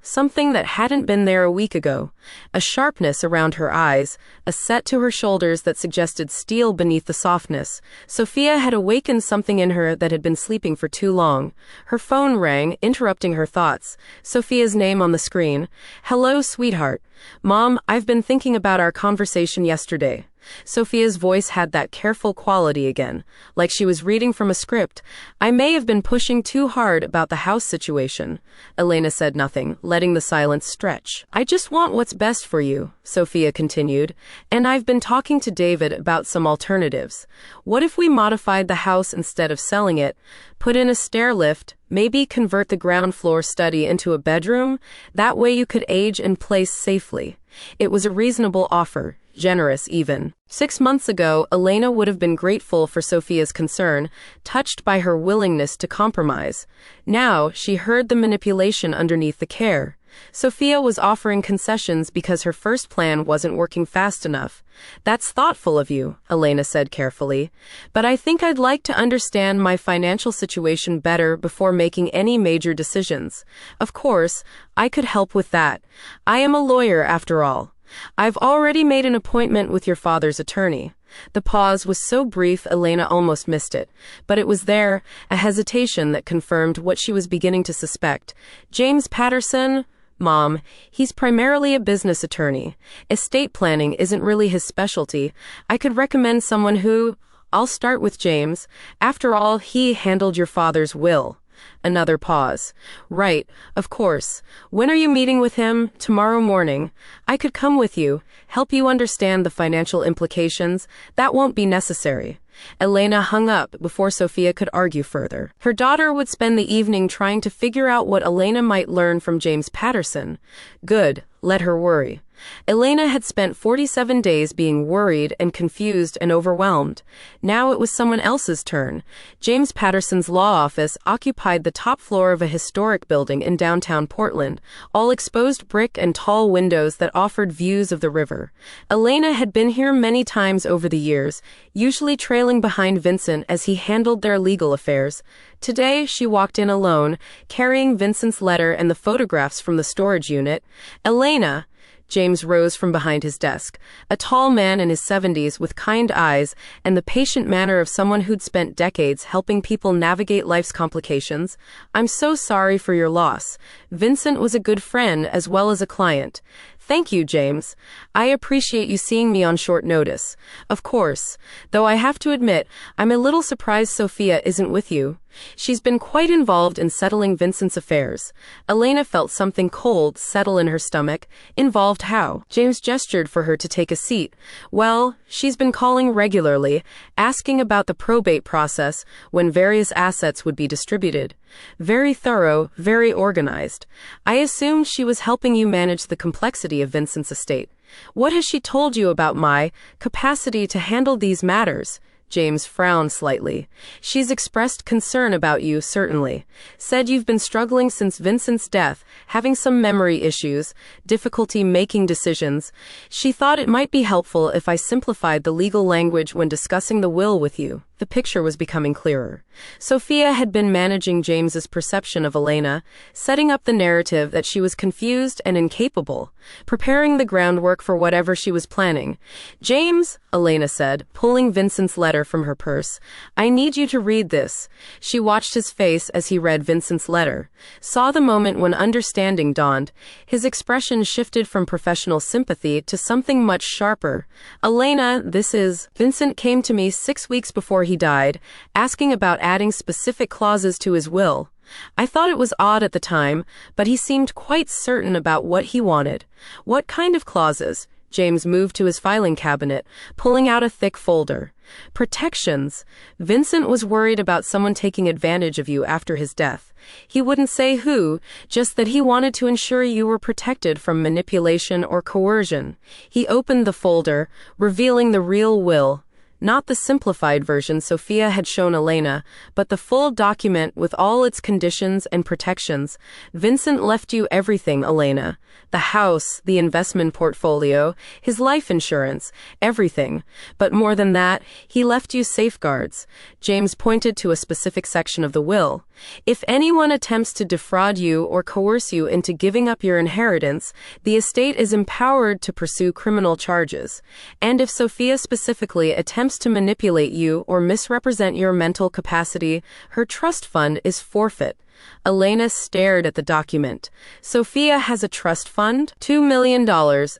something that hadn't been there a week ago. A sharpness around her eyes, a set to her shoulders that suggested steel beneath the softness. Sophia had awakened something in her that had been sleeping for too long. Her phone rang, interrupting her thoughts. Sophia's name on the screen. "Hello, sweetheart. Mom, I've been thinking about our conversation yesterday." Sophia's voice had that careful quality again, like she was reading from a script. "I may have been pushing too hard about the house situation." Elena said nothing, letting the silence stretch. "I just want what's best for you," Sophia continued, "and I've been talking to David about some alternatives. What if we modified the house instead of selling it? Put in a stair lift, maybe convert the ground floor study into a bedroom? That way you could age in place safely." It was a reasonable offer. Generous even. 6 months ago, Elena would have been grateful for Sophia's concern, touched by her willingness to compromise. Now, she heard the manipulation underneath the care. Sophia was offering concessions because her first plan wasn't working fast enough. "That's thoughtful of you," Elena said carefully. "But I think I'd like to understand my financial situation better before making any major decisions. Of course, I could help with that. I am a lawyer after all." I've already made an appointment with your father's attorney. The pause was so brief Elena almost missed it, but it was there, a hesitation that confirmed what she was beginning to suspect. James Patterson? Mom, he's primarily a business attorney. Estate planning isn't really his specialty. I could recommend someone who... I'll start with James. After all, he handled your father's will. Another pause. Right, of course. When are you meeting with him? Tomorrow morning. I could come with you, help you understand the financial implications. That won't be necessary. Elena hung up before Sophia could argue further. Her daughter would spend the evening trying to figure out what Elena might learn from James Patterson. Good, let her worry. Elena had spent 47 days being worried and confused and overwhelmed. Now it was someone else's turn. James Patterson's law office occupied the top floor of a historic building in downtown Portland, all exposed brick and tall windows that offered views of the river. Elena had been here many times over the years, usually trailing behind Vincent as he handled their legal affairs. Today, she walked in alone, carrying Vincent's letter and the photographs from the storage unit. Elena... James rose from behind his desk, a tall man in his 70s with kind eyes and the patient manner of someone who'd spent decades helping people navigate life's complications. I'm so sorry for your loss. Vincent was a good friend as well as a client. Thank you, James. I appreciate you seeing me on short notice. Of course, though I have to admit, I'm a little surprised Sophia isn't with you. She's been quite involved in settling Vincent's affairs. Elena felt something cold settle in her stomach. Involved how? James gestured for her to take a seat. Well, she's been calling regularly, asking about the probate process, when various assets would be distributed. Very thorough, very organized. I assumed she was helping you manage the complexity of Vincent's estate. What has she told you about my capacity to handle these matters? James frowned slightly. She's expressed concern about you, certainly. Said you've been struggling since Vincent's death, having some memory issues, difficulty making decisions. She thought it might be helpful if I simplified the legal language when discussing the will with you. The picture was becoming clearer. Sophia had been managing James's perception of Elena, setting up the narrative that she was confused and incapable, preparing the groundwork for whatever she was planning. James, Elena said, pulling Vincent's letter from her purse, I need you to read this. She watched his face as he read Vincent's letter, saw the moment when understanding dawned. His expression shifted from professional sympathy to something much sharper. Elena, this is... Vincent came to me 6 weeks before he died, asking about adding specific clauses to his will. I thought it was odd at the time, but he seemed quite certain about what he wanted. What kind of clauses? James moved to his filing cabinet, pulling out a thick folder. Protections. Vincent was worried about someone taking advantage of you after his death. He wouldn't say who, just that he wanted to ensure you were protected from manipulation or coercion. He opened the folder, revealing the real will. Not the simplified version Sophia had shown Elena, but the full document with all its conditions and protections. Vincent left you everything, Elena. The house, the investment portfolio, his life insurance, everything. But more than that, he left you safeguards. James pointed to a specific section of the will. If anyone attempts to defraud you or coerce you into giving up your inheritance, the estate is empowered to pursue criminal charges. And if Sophia specifically attempts to manipulate you or misrepresent your mental capacity, her trust fund is forfeit. Elena stared at the document. Sophia has a trust fund, $2 million,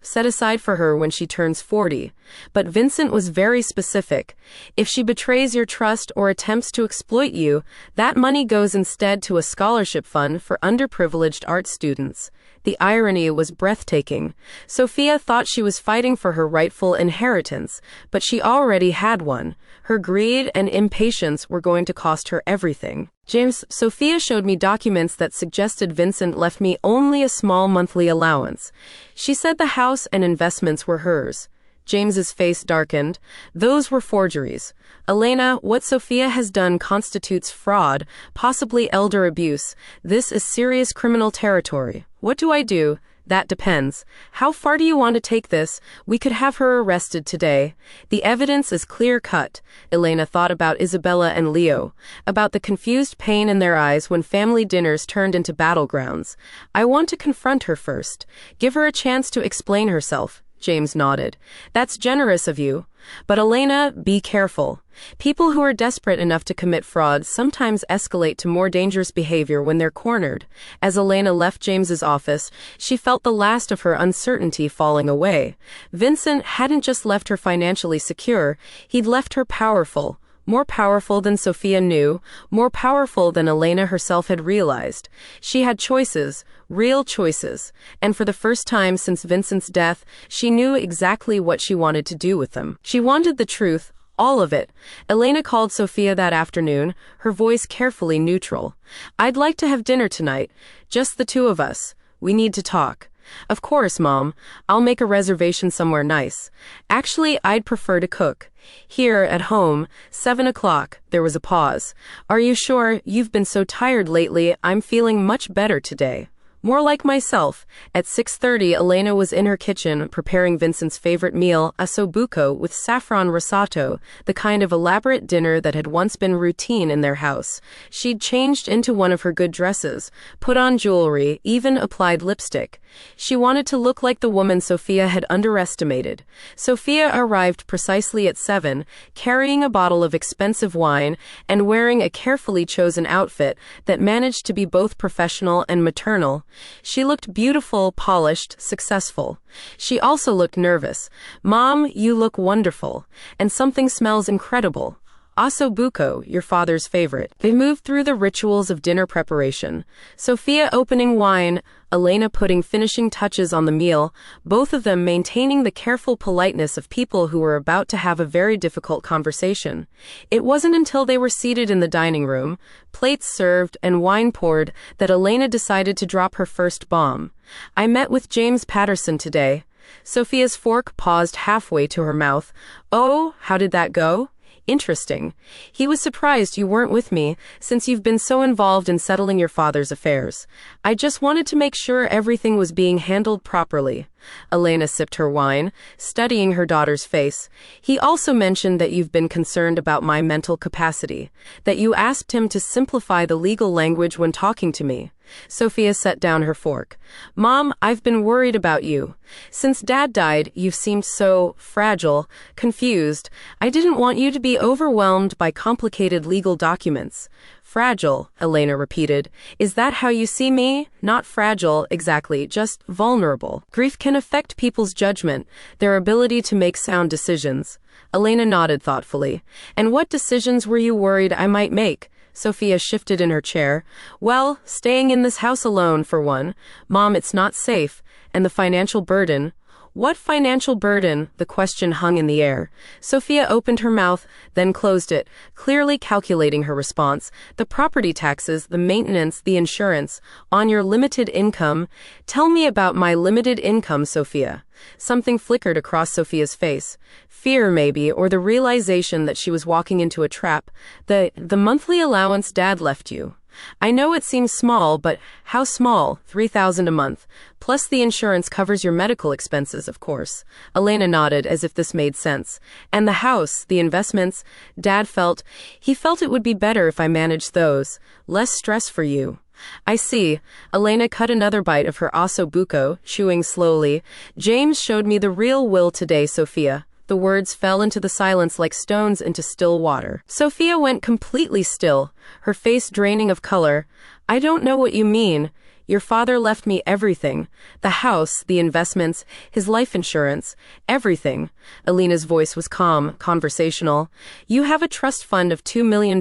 set aside for her when she turns 40. But Vincent was very specific. If she betrays your trust or attempts to exploit you, that money goes instead to a scholarship fund for underprivileged art students. The irony was breathtaking. Sophia thought she was fighting for her rightful inheritance, but she already had one. Her greed and impatience were going to cost her everything. James, Sophia showed me documents that suggested Vincent left me only a small monthly allowance. She said the house and investments were hers. James's face darkened. Those were forgeries. Elena, what Sophia has done constitutes fraud, possibly elder abuse. This is serious criminal territory. What do I do? That depends. How far do you want to take this? We could have her arrested today. The evidence is clear-cut. Elena thought about Isabella and Leo, about the confused pain in their eyes when family dinners turned into battlegrounds. I want to confront her first. Give her a chance to explain herself. James nodded. That's generous of you. But Elena, be careful. People who are desperate enough to commit fraud sometimes escalate to more dangerous behavior when they're cornered. As Elena left James's office, she felt the last of her uncertainty falling away. Vincent hadn't just left her financially secure, he'd left her powerful. More powerful than Sophia knew, more powerful than Elena herself had realized. She had choices, real choices, and for the first time since Vincent's death, she knew exactly what she wanted to do with them. She wanted the truth, all of it. Elena called Sophia that afternoon, her voice carefully neutral. I'd like to have dinner tonight, just the two of us. We need to talk. Of course, Mom. I'll make a reservation somewhere nice. Actually, I'd prefer to cook. Here, at home, 7 o'clock. There was a pause. Are you sure? You've been so tired lately. I'm feeling much better today. More like myself. At 6:30, Elena was in her kitchen preparing Vincent's favorite meal, ossobuco with saffron risotto, the kind of elaborate dinner that had once been routine in their house. She'd changed into one of her good dresses, put on jewelry, even applied lipstick. She wanted to look like the woman Sophia had underestimated. Sophia arrived precisely at 7, carrying a bottle of expensive wine and wearing a carefully chosen outfit that managed to be both professional and maternal. She looked beautiful, polished, successful. She also looked nervous. Mom, you look wonderful. And something smells incredible. Ossobuco, your father's favorite. They moved through the rituals of dinner preparation. Sophia opening wine, Elena putting finishing touches on the meal, both of them maintaining the careful politeness of people who were about to have a very difficult conversation. It wasn't until they were seated in the dining room, plates served and wine poured, that Elena decided to drop her first bomb. I met with James Patterson today. Sophia's fork paused halfway to her mouth. Oh, how did that go? Interesting. He was surprised you weren't with me, since you've been so involved in settling your father's affairs. I just wanted to make sure everything was being handled properly. Elena sipped her wine, studying her daughter's face. He also mentioned that you've been concerned about my mental capacity, that you asked him to simplify the legal language when talking to me. Sophia set down her fork. Mom, I've been worried about you. Since Dad died, you've seemed so fragile, confused. I didn't want you to be overwhelmed by complicated legal documents. Fragile, Elena repeated. Is that how you see me? Not fragile, exactly, just vulnerable. Grief can affect people's judgment, their ability to make sound decisions. Elena nodded thoughtfully. And what decisions were you worried I might make? Sophia shifted in her chair. Well, staying in this house alone, for one. Mom, it's not safe. And the financial burden. What financial burden? The question hung in the air. Sophia opened her mouth, then closed it, clearly calculating her response. The property taxes, the maintenance, the insurance. On your limited income. Tell me about my limited income, Sophia. Something flickered across Sophia's face. Fear, maybe, or the realization that she was walking into a trap. The monthly allowance Dad left you. I know it seems small, but how small? $3,000 a month. Plus the insurance covers your medical expenses, of course. Elena nodded as if this made sense. And the house, the investments, Dad felt it would be better if I managed those. Less stress for you. I see. Elena cut another bite of her ossobuco, chewing slowly. James showed me the real will today, Sophia. The words fell into the silence like stones into still water. Sophia went completely still, her face draining of color. I don't know what you mean. Your father left me everything. The house, the investments, his life insurance, everything. Elena's voice was calm, conversational. You have a trust fund of $2 million,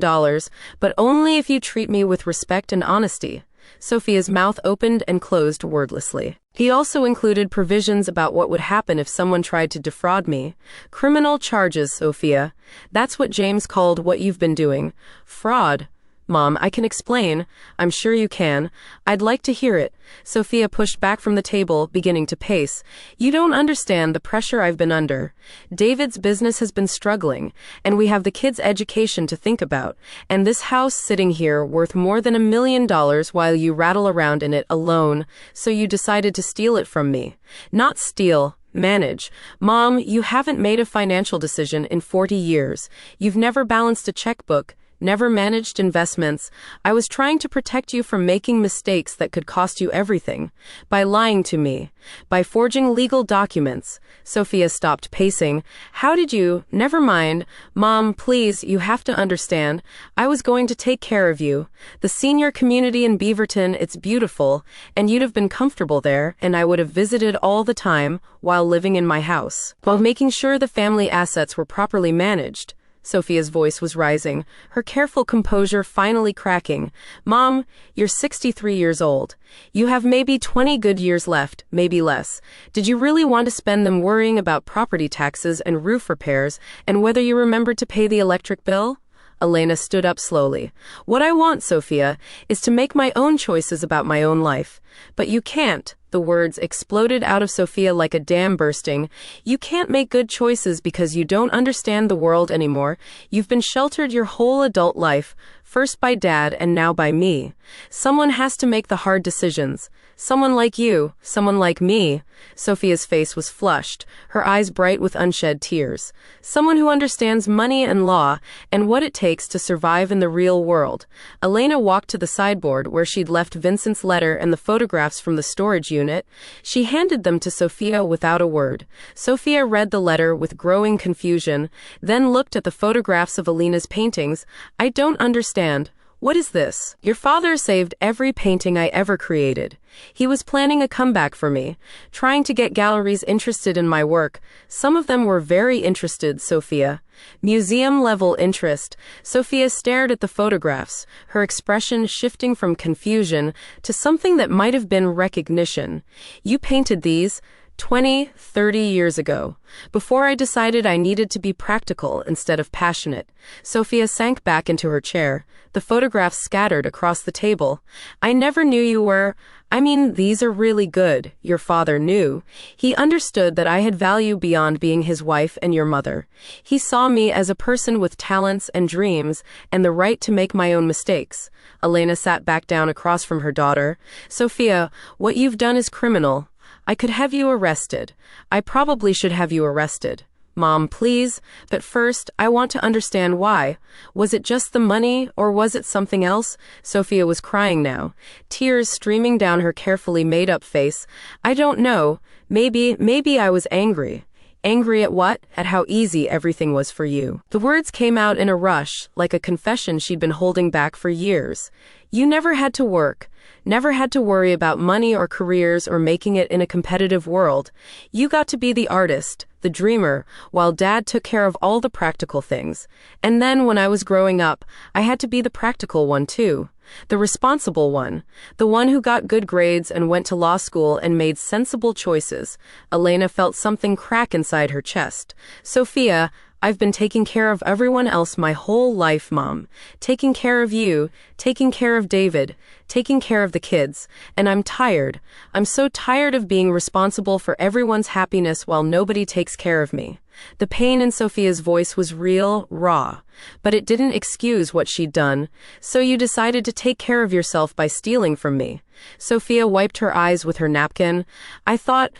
but only if you treat me with respect and honesty. Sophia's mouth opened and closed wordlessly. He also included provisions about what would happen if someone tried to defraud me. Criminal charges, Sophia. That's what James called what you've been doing. Fraud. Mom, I can explain. I'm sure you can. I'd like to hear it. Sophia pushed back from the table, beginning to pace. You don't understand the pressure I've been under. David's business has been struggling, and we have the kids' education to think about. And this house sitting here worth more than $1 million while you rattle around in it alone, so you decided to steal it from me. Not steal. Manage. Mom, you haven't made a financial decision in 40 years. You've never balanced a checkbook. never managed investments. I was trying to protect you from making mistakes that could cost you everything. By lying to me. By forging legal documents. Sophia stopped pacing. How did you? Never mind. Mom, please, you have to understand. I was going to take care of you. The senior community in Beaverton, it's beautiful, and you'd have been comfortable there, and I would have visited all the time while living in my house, while making sure the family assets were properly managed. Sophia's voice was rising, her careful composure finally cracking. Mom, you're 63 years old. You have maybe 20 good years left, maybe less. Did you really want to spend them worrying about property taxes and roof repairs and whether you remembered to pay the electric bill? Elena stood up slowly. What I want, Sophia, is to make my own choices about my own life. But you can't. The words exploded out of Sophia like a dam bursting. You can't make good choices because you don't understand the world anymore. You've been sheltered your whole adult life, first by Dad and now by me. Someone has to make the hard decisions. Someone like you, someone like me. Sophia's face was flushed, her eyes bright with unshed tears. Someone who understands money and law and what it takes to survive in the real world. Elena walked to the sideboard where she'd left Vincent's letter and the photographs from the storage unit. She handed them to Sophia without a word. Sophia read the letter with growing confusion, then looked at the photographs of Elena's paintings. I don't understand. What is this? Your father saved every painting I ever created. He was planning a comeback for me, trying to get galleries interested in my work. Some of them were very interested, Sophia. Museum-level interest. Sophia stared at the photographs, her expression shifting from confusion to something that might have been recognition. You painted these 20, 30 years ago, before I decided I needed to be practical instead of passionate. Sophia sank back into her chair, the photographs scattered across the table. I never knew you were. These are really good. Your father knew. He understood that I had value beyond being his wife and your mother. He saw me as a person with talents and dreams and the right to make my own mistakes. Elena sat back down across from her daughter. Sophia, what you've done is criminal. I could have you arrested. I probably should have you arrested. Mom, please, but first, I want to understand why. Was it just the money, or was it something else? Sophia was crying now, tears streaming down her carefully made-up face. I don't know. Maybe I was angry. Angry at what? At how easy everything was for you. The words came out in a rush, like a confession she'd been holding back for years. You never had to work, never had to worry about money or careers or making it in a competitive world. You got to be the artist, the dreamer, while Dad took care of all the practical things. And then when I was growing up, I had to be the practical one too. The responsible one. The one who got good grades and went to law school and made sensible choices. Elena felt something crack inside her chest. Sophia, I've been taking care of everyone else my whole life, Mom. Taking care of you, taking care of David, taking care of the kids. And I'm tired. I'm so tired of being responsible for everyone's happiness while nobody takes care of me. The pain in Sophia's voice was real, raw, but it didn't excuse what she'd done. So you decided to take care of yourself by stealing from me. Sophia wiped her eyes with her napkin. I thought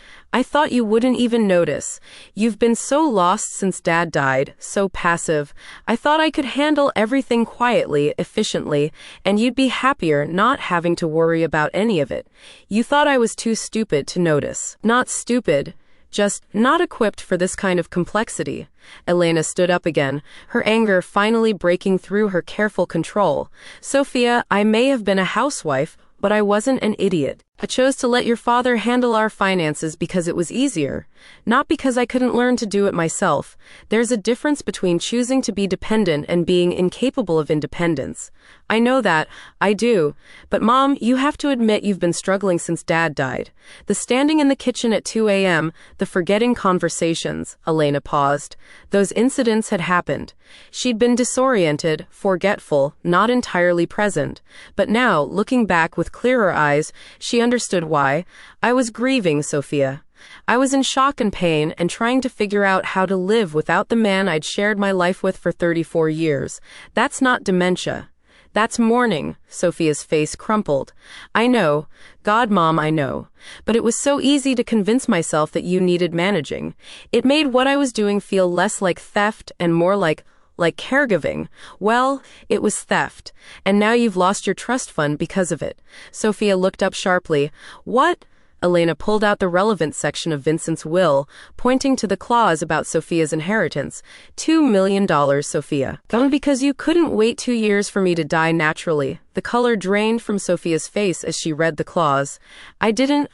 you wouldn't even notice. You've been so lost since Dad died, so passive. I thought I could handle everything quietly, efficiently, and you'd be happier not having to worry about any of it. You thought I was too stupid to notice. Not stupid. Just not equipped for this kind of complexity. Elena stood up again, her anger finally breaking through her careful control. Sophia, I may have been a housewife, but I wasn't an idiot. I chose to let your father handle our finances because it was easier, not because I couldn't learn to do it myself. There's a difference between choosing to be dependent and being incapable of independence. I know that, I do. But Mom, you have to admit you've been struggling since Dad died. The standing in the kitchen at 2 a.m., the forgetting conversations. Elena paused. Those incidents had happened. She'd been disoriented, forgetful, not entirely present. But now, looking back with clearer eyes, she understood why. I was grieving, Sophia. I was in shock and pain and trying to figure out how to live without the man I'd shared my life with for 34 years. That's not dementia. That's mourning. Sophia's face crumpled. I know. God, Mom, I know. But it was so easy to convince myself that you needed managing. It made what I was doing feel less like theft and more like like caregiving. Well, it was theft. And now you've lost your trust fund because of it. Sophia looked up sharply. What? Elena pulled out the relevant section of Vincent's will, pointing to the clause about Sophia's inheritance. $2 million, Sophia. Gone because you couldn't wait 2 years for me to die naturally. The color drained from Sophia's face as she read the clause. I didn't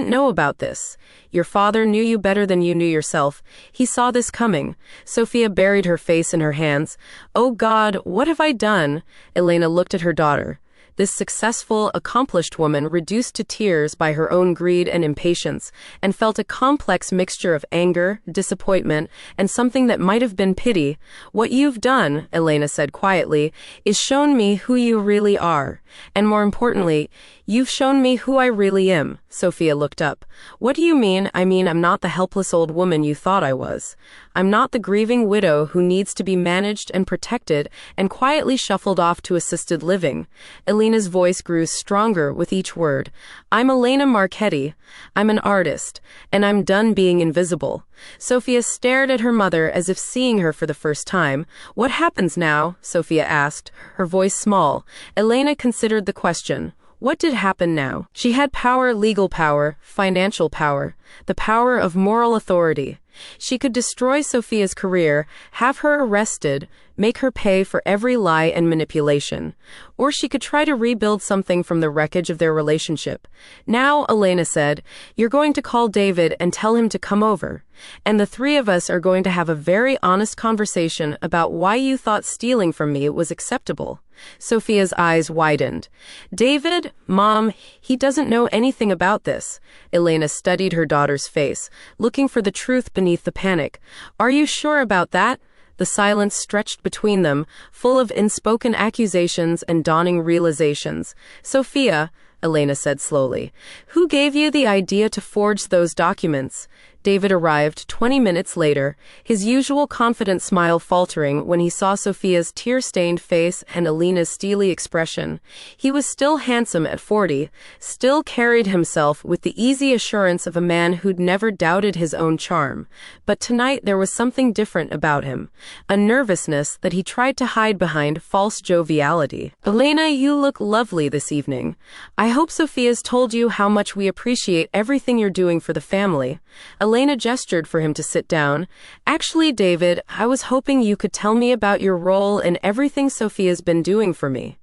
know about this. Your father knew you better than you knew yourself. He saw this coming. Sophia buried her face in her hands. Oh God, what have I done? Elena looked at her daughter. This successful, accomplished woman reduced to tears by her own greed and impatience, and felt a complex mixture of anger, disappointment, and something that might have been pity. What you've done, Elena said quietly, is shown me who you really are. And more importantly, you've shown me who I really am. Sophia looked up. What do you mean? I mean, I'm not the helpless old woman you thought I was. I'm not the grieving widow who needs to be managed and protected and quietly shuffled off to assisted living. Elena's voice grew stronger with each word. I'm Elena Marchetti. I'm an artist, and I'm done being invisible. Sophia stared at her mother as if seeing her for the first time. What happens now? Sophia asked, her voice small. Elena considered the question. What did happen now? She had power, legal power, financial power, the power of moral authority. She could destroy Sophia's career, have her arrested, make her pay for every lie and manipulation. Or she could try to rebuild something from the wreckage of their relationship. Now, Elena said, you're going to call David and tell him to come over. And the three of us are going to have a very honest conversation about why you thought stealing from me was acceptable. Sophia's eyes widened. David? Mom, he doesn't know anything about this. Elena studied her daughter's face, looking for the truth beneath the panic. Are you sure about that? The silence stretched between them, full of unspoken accusations and dawning realizations. Sophia, Elena said slowly, who gave you the idea to forge those documents? David arrived 20 minutes later, his usual confident smile faltering when he saw Sophia's tear-stained face and Elena's steely expression. He was still handsome at 40, still carried himself with the easy assurance of a man who'd never doubted his own charm. But tonight there was something different about him, a nervousness that he tried to hide behind false joviality. Elena, you look lovely this evening. I hope Sophia's told you how much we appreciate everything you're doing for the family. Elena gestured for him to sit down. Actually, David, I was hoping you could tell me about your role in everything Sophia's been doing for me.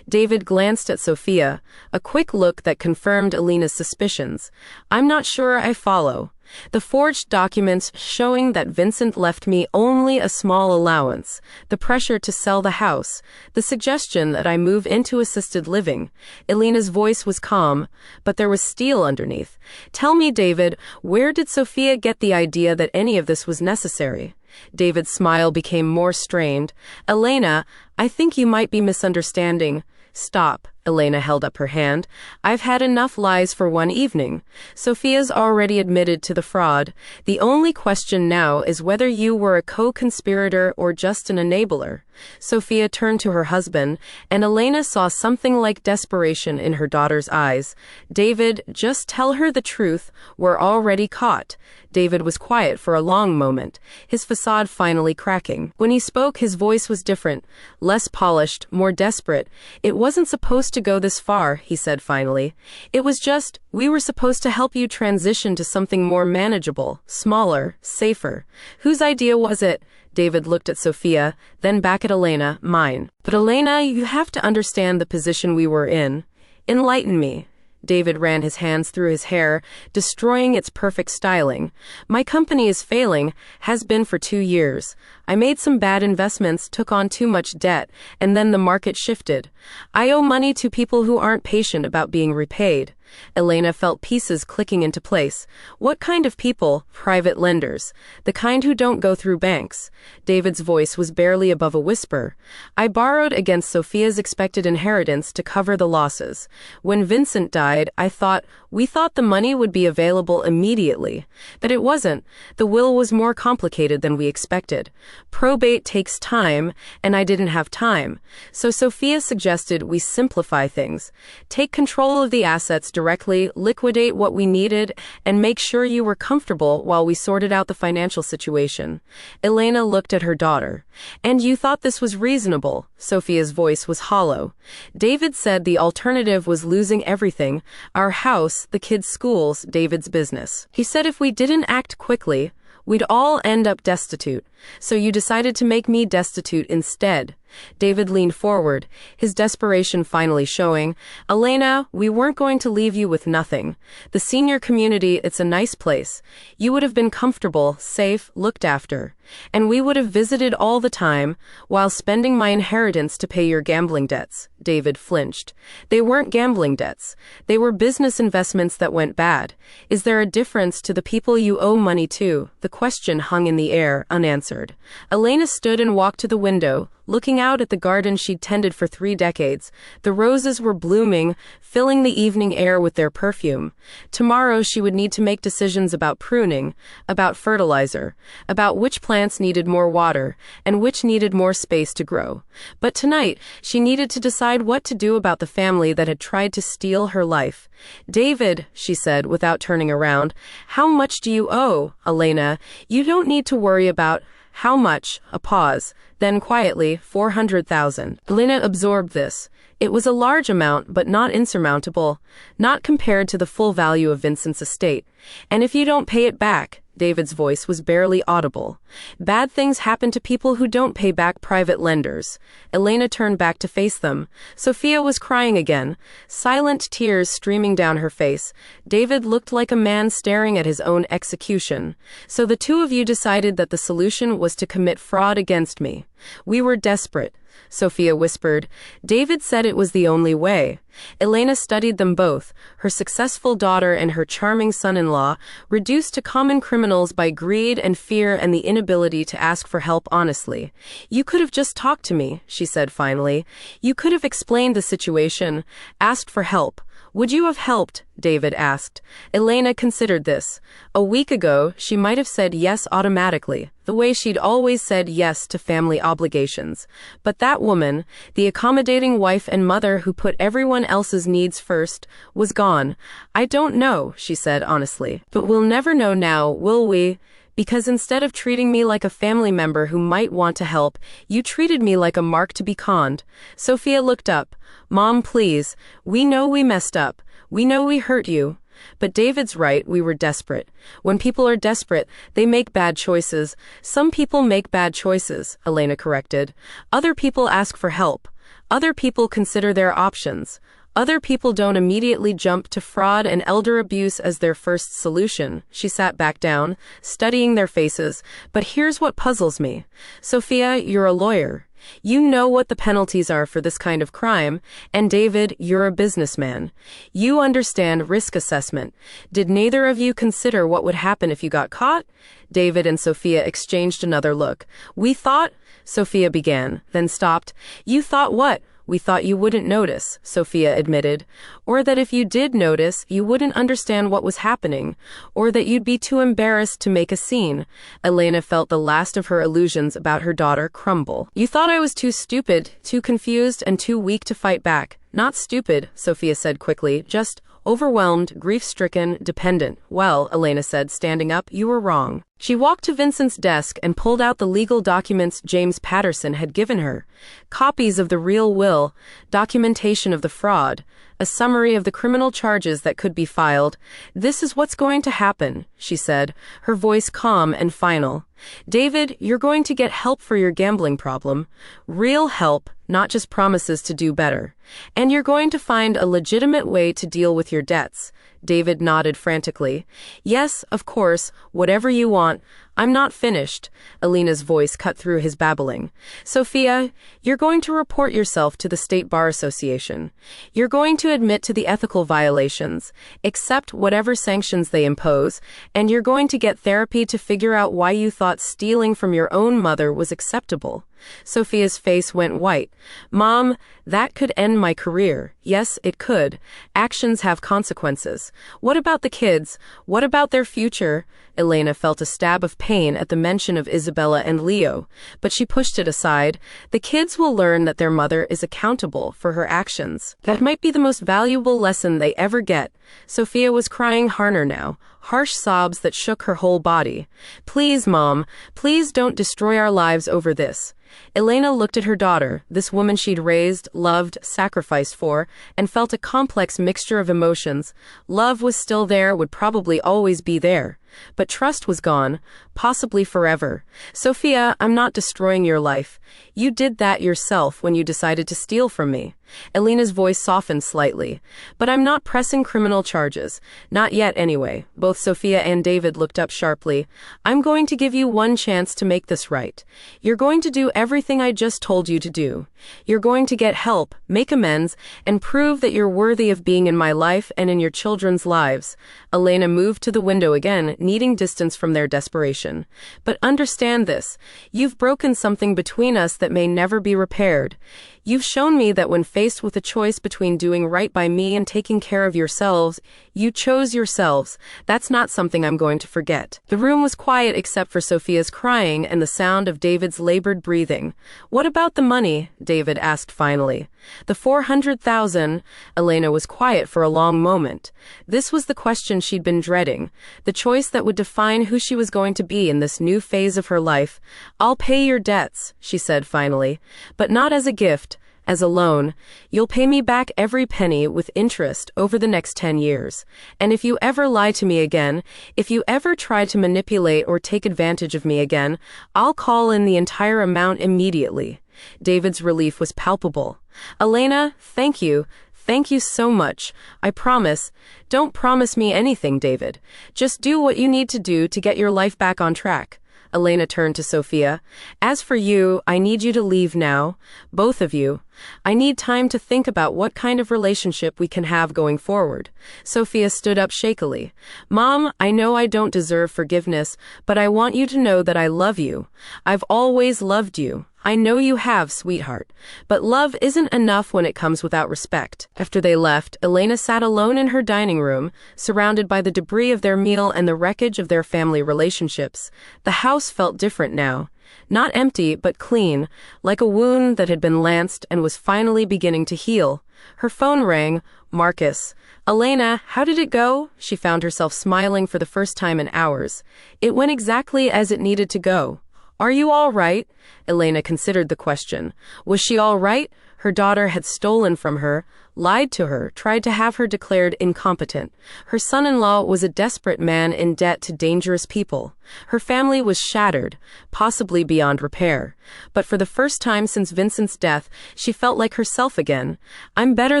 David glanced at Sophia, a quick look that confirmed Elena's suspicions. I'm not sure I follow. The forged documents showing that Vincent left me only a small allowance, the pressure to sell the house, the suggestion that I move into assisted living. Elena's voice was calm, but there was steel underneath. Tell me, David, where did Sophia get the idea that any of this was necessary? David's smile became more strained. Elena, I think you might be misunderstanding. Stop. Elena held up her hand. I've had enough lies for one evening. Sophia's already admitted to the fraud. The only question now is whether you were a co-conspirator or just an enabler. Sophia turned to her husband, and Elena saw something like desperation in her daughter's eyes. David, just tell her the truth. We're already caught. David was quiet for a long moment, his facade finally cracking. When he spoke, his voice was different, less polished, more desperate. It wasn't supposed to go this far, he said finally. It was just, we were supposed to help you transition to something more manageable, smaller, safer. Whose idea was it? David looked at Sophia, then back at Elena. Mine. But Elena, you have to understand the position we were in. Enlighten me. David ran his hands through his hair, destroying its perfect styling. My company is failing, has been for 2 years. I made some bad investments, took on too much debt, and then the market shifted. I owe money to people who aren't patient about being repaid. Elena felt pieces clicking into place. What kind of people? Private lenders. The kind who don't go through banks. David's voice was barely above a whisper. I borrowed against Sophia's expected inheritance to cover the losses. When Vincent died, I thought, We thought the money would be available immediately. But it wasn't. The will was more complicated than we expected. Probate takes time, and I didn't have time. So Sophia suggested we simplify things. Take control of the assets directly, liquidate what we needed, and make sure you were comfortable while we sorted out the financial situation. Elena looked at her daughter. And you thought this was reasonable? Sophia's voice was hollow. David said the alternative was losing everything: our house, the kids' schools, David's business. He said if we didn't act quickly, we'd all end up destitute. So you decided to make me destitute instead. David leaned forward, his desperation finally showing. Elena, we weren't going to leave you with nothing. The senior community, it's a nice place. You would have been comfortable, safe, looked after. And we would have visited all the time, while spending my inheritance to pay your gambling debts. David flinched. They weren't gambling debts. They were business investments that went bad. Is there a difference to the people you owe money to? The question hung in the air, unanswered. Elena stood and walked to the window, looking out at the garden she'd tended for 3 decades. The roses were blooming, filling the evening air with their perfume. Tomorrow she would need to make decisions about pruning, about fertilizer, about which plants needed more water, and which needed more space to grow. But tonight, she needed to decide what to do about the family that had tried to steal her life. David, she said without turning around, how much do you owe, Elena? You don't need to worry about how much. A pause. Then quietly, 400,000. Elena absorbed this. It was a large amount, but not insurmountable, not compared to the full value of Vincent's estate. And if you don't pay it back, David's voice was barely audible. Bad things happen to people who don't pay back private lenders. Elena turned back to face them. Sophia was crying again, silent tears streaming down her face. David looked like a man staring at his own execution. So the two of you decided that the solution was to commit fraud against me. We were desperate, Sophia whispered. David said it was the only way. Elena studied them both, her successful daughter and her charming son-in-law, reduced to common criminals by greed and fear and the inability to ask for help honestly. You could have just talked to me, she said finally. You could have explained the situation, asked for help. Would you have helped? David asked. Elena considered this. A week ago, she might have said yes automatically, the way she'd always said yes to family obligations. But that woman, the accommodating wife and mother who put everyone else's needs first, was gone. I don't know, she said honestly. But we'll never know now, will we? Because instead of treating me like a family member who might want to help, you treated me like a mark to be conned. Sophia looked up. Mom, please. We know we messed up. We know we hurt you. But David's right, we were desperate. When people are desperate, they make bad choices. Some people make bad choices, Elena corrected. Other people ask for help. Other people consider their options. Other people don't immediately jump to fraud and elder abuse as their first solution. She sat back down, studying their faces. But here's what puzzles me. Sophia, you're a lawyer. You know what the penalties are for this kind of crime. And David, you're a businessman. You understand risk assessment. Did neither of you consider what would happen if you got caught? David and Sophia exchanged another look. We thought, Sophia began, then stopped. You thought what? We thought you wouldn't notice, Sophia admitted. Or that if you did notice, you wouldn't understand what was happening. Or that you'd be too embarrassed to make a scene. Elena felt the last of her illusions about her daughter crumble. You thought I was too stupid, too confused, and too weak to fight back. Not stupid, Sophia said quickly, just overwhelmed, grief-stricken, dependent. Well, Elena said, standing up, you were wrong. She walked to Vincent's desk and pulled out the legal documents James Patterson had given her. Copies of the real will, documentation of the fraud, a summary of the criminal charges that could be filed. This is what's going to happen, she said, her voice calm and final. David, you're going to get help for your gambling problem. Real help, not just promises to do better. And you're going to find a legitimate way to deal with your debts. David nodded frantically. Yes, of course, whatever you want. I'm not finished, Alina's voice cut through his babbling. Sophia, you're going to report yourself to the State Bar Association. You're going to admit to the ethical violations, accept whatever sanctions they impose, and you're going to get therapy to figure out why you thought stealing from your own mother was acceptable. Sophia's face went white. Mom, that could end my career. Yes, it could. Actions have consequences. What about the kids? What about their future? Elena felt a stab of pain at the mention of Isabella and Leo, but she pushed it aside. The kids will learn that their mother is accountable for her actions. That might be the most valuable lesson they ever get. Sophia was crying harder now, harsh sobs that shook her whole body. Please, Mom, please don't destroy our lives over this. Elena looked at her daughter, this woman she'd raised, loved, sacrificed for, and felt a complex mixture of emotions. Love was still there, would probably always be there. But trust was gone, possibly forever. Sophia, I'm not destroying your life. You did that yourself when you decided to steal from me. Elena's voice softened slightly. But I'm not pressing criminal charges. Not yet, anyway. Both Sophia and David looked up sharply. I'm going to give you one chance to make this right. You're going to do everything I just told you to do. You're going to get help, make amends, and prove that you're worthy of being in my life and in your children's lives. Elena moved to the window again, needing distance from their desperation. But understand this. You've broken something between us that may never be repaired. You've shown me that when faced with a choice between doing right by me and taking care of yourselves, you chose yourselves. That's not something I'm going to forget. The room was quiet except for Sophia's crying and the sound of David's labored breathing. What about the money? David asked finally. The 400,000. Elena was quiet for a long moment. This was the question she'd been dreading, the choice that would define who she was going to be in this new phase of her life. I'll pay your debts, she said finally, but not as a gift. As a loan. You'll pay me back every penny with interest over the next 10 years. And if you ever lie to me again, if you ever try to manipulate or take advantage of me again, I'll call in the entire amount immediately. David's relief was palpable. Elena, thank you. Thank you so much. I promise. Don't promise me anything, David. Just do what you need to do to get your life back on track. Elena turned to Sophia. As for you, I need you to leave now. Both of you. I need time to think about what kind of relationship we can have going forward. Sophia stood up shakily. Mom, I know I don't deserve forgiveness, but I want you to know that I love you. I've always loved you. I know you have, sweetheart. But love isn't enough when it comes without respect. After they left, Elena sat alone in her dining room, surrounded by the debris of their meal and the wreckage of their family relationships. The house felt different now. Not empty, but clean, like a wound that had been lanced and was finally beginning to heal. Her phone rang. Marcus. Elena, how did it go? She found herself smiling for the first time in hours. It went exactly as it needed to go. Are you all right? Elena considered the question. Was she all right? Her daughter had stolen from her, lied to her, tried to have her declared incompetent. Her son-in-law was a desperate man in debt to dangerous people. Her family was shattered, possibly beyond repair. But for the first time since Vincent's death, she felt like herself again. I'm better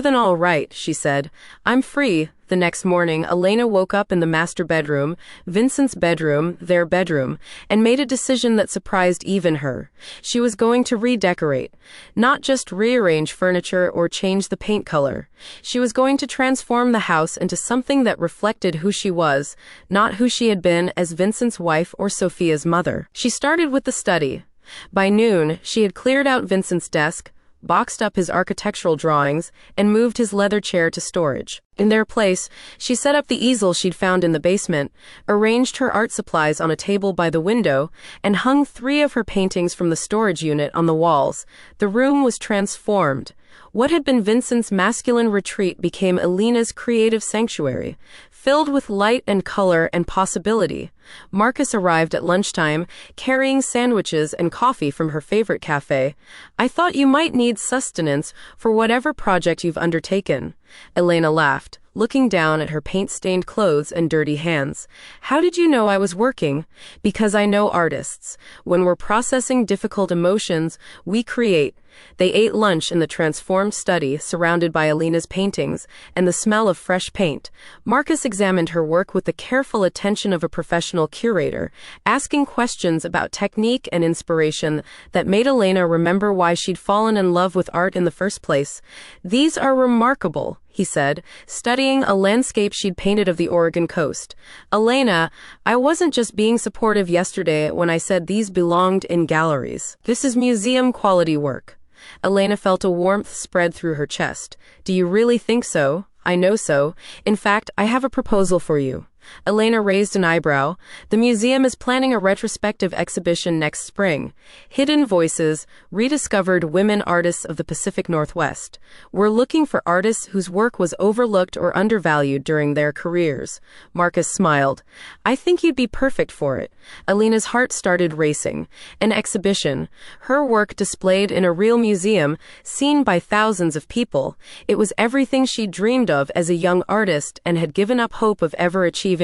than all right, she said. I'm free. The next morning, Elena woke up in the master bedroom, Vincent's bedroom, their bedroom, and made a decision that surprised even her. She was going to redecorate, not just rearrange furniture or change the paint color. She was going to transform the house into something that reflected who she was, not who she had been as Vincent's wife or Sophia's mother. She started with the study. By noon, she had cleared out Vincent's desk, boxed up his architectural drawings, and moved his leather chair to storage. In their place, she set up the easel she'd found in the basement, arranged her art supplies on a table by the window, and hung 3 of her paintings from the storage unit on the walls. The room was transformed. What had been Vincent's masculine retreat became Elena's creative sanctuary, filled with light and color and possibility. Marcus arrived at lunchtime, carrying sandwiches and coffee from her favorite cafe. I thought you might need sustenance for whatever project you've undertaken. Elena laughed, looking down at her paint-stained clothes and dirty hands. How did you know I was working? Because I know artists. When we're processing difficult emotions, we create. They ate lunch in the transformed study, surrounded by Elena's paintings and the smell of fresh paint. Marcus examined her work with the careful attention of a professional professional curator, asking questions about technique and inspiration that made Elena remember why she'd fallen in love with art in the first place. "These are remarkable," he said, studying a landscape she'd painted of the Oregon coast. "Elena, I wasn't just being supportive yesterday when I said these belonged in galleries. This is museum-quality work." Elena felt a warmth spread through her chest. "Do you really think so?" "I know so. In fact, I have a proposal for you." Elena raised an eyebrow. "The museum is planning a retrospective exhibition next spring. Hidden Voices, Rediscovered Women Artists of the Pacific Northwest. We're looking for artists whose work was overlooked or undervalued during their careers." Marcus smiled. "I think you'd be perfect for it." Elena's heart started racing. An exhibition. Her work displayed in a real museum, seen by thousands of people. It was everything she'd dreamed of as a young artist and had given up hope of ever achieving.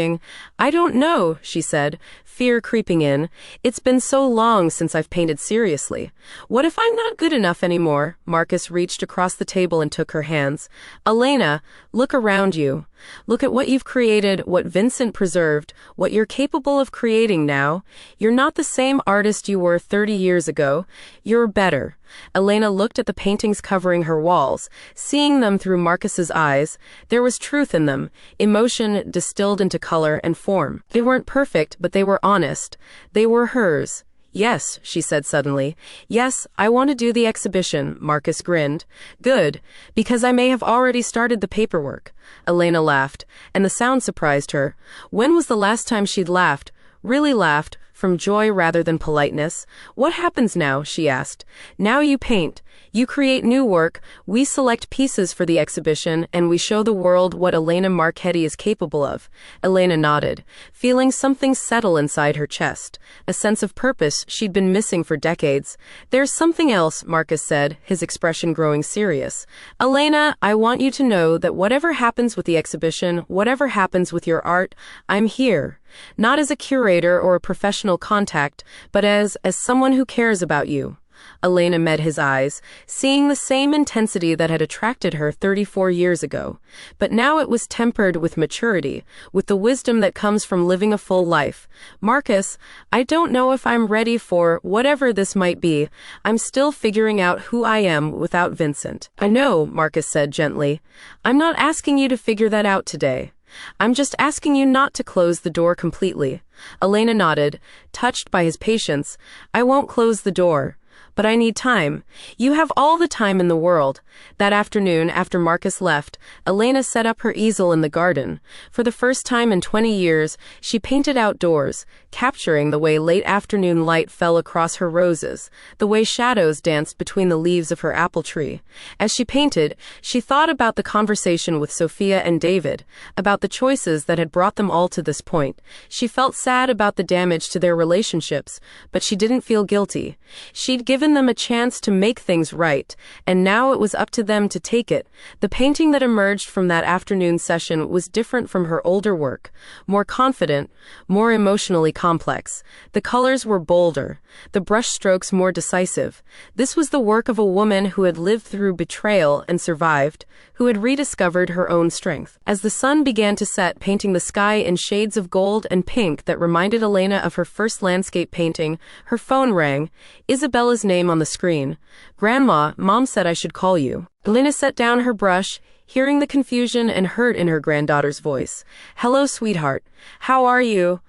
"I don't know," she said, fear creeping in. "It's been so long since I've painted seriously. What if I'm not good enough anymore?" Marcus reached across the table and took her hands. "Elena, look around you. Look at what you've created, what Vincent preserved, what you're capable of creating now. You're not the same artist you were 30 years ago. You're better." Elena looked at the paintings covering her walls, seeing them through Marcus's eyes. There was truth in them, emotion distilled into color and form. They weren't perfect, but they were honest. They were hers. "Yes," she said suddenly. "Yes, I want to do the exhibition," Marcus grinned. "Good, because I may have already started the paperwork." Elena laughed, and the sound surprised her. When was the last time she'd laughed? Really laughed, from joy rather than politeness. "What happens now?" she asked. "Now you paint. You create new work, we select pieces for the exhibition, and we show the world what Elena Marchetti is capable of." Elena nodded, feeling something settle inside her chest, a sense of purpose she'd been missing for decades. "There's something else," Marcus said, his expression growing serious. "Elena, I want you to know that whatever happens with the exhibition, whatever happens with your art, I'm here. Not as a curator or a professional contact, but as someone who cares about you." Elena met his eyes, seeing the same intensity that had attracted her 34 years ago. But now it was tempered with maturity, with the wisdom that comes from living a full life. "Marcus, I don't know if I'm ready for whatever this might be. I'm still figuring out who I am without Vincent." "I know," Marcus said gently. "I'm not asking you to figure that out today. I'm just asking you not to close the door completely." Elena nodded, touched by his patience. "I won't close the door. But I need time." "You have all the time in the world." That afternoon, after Marcus left, Elena set up her easel in the garden. For the first time in 20 years, she painted outdoors, capturing the way late afternoon light fell across her roses, the way shadows danced between the leaves of her apple tree. As she painted, she thought about the conversation with Sophia and David, about the choices that had brought them all to this point. She felt sad about the damage to their relationships, but she didn't feel guilty. She'd given them a chance to make things right, and now it was up to them to take it. The painting that emerged from that afternoon session was different from her older work, more confident, more emotionally complex. The colors were bolder, the brushstrokes more decisive. This was the work of a woman who had lived through betrayal and survived, who had rediscovered her own strength. As the sun began to set, painting the sky in shades of gold and pink that reminded Elena of her first landscape painting, her phone rang. Isabella's name on the screen. "Grandma, Mom said I should call you." Elena set down her brush, hearing the confusion and hurt in her granddaughter's voice. "Hello, sweetheart. How are you?"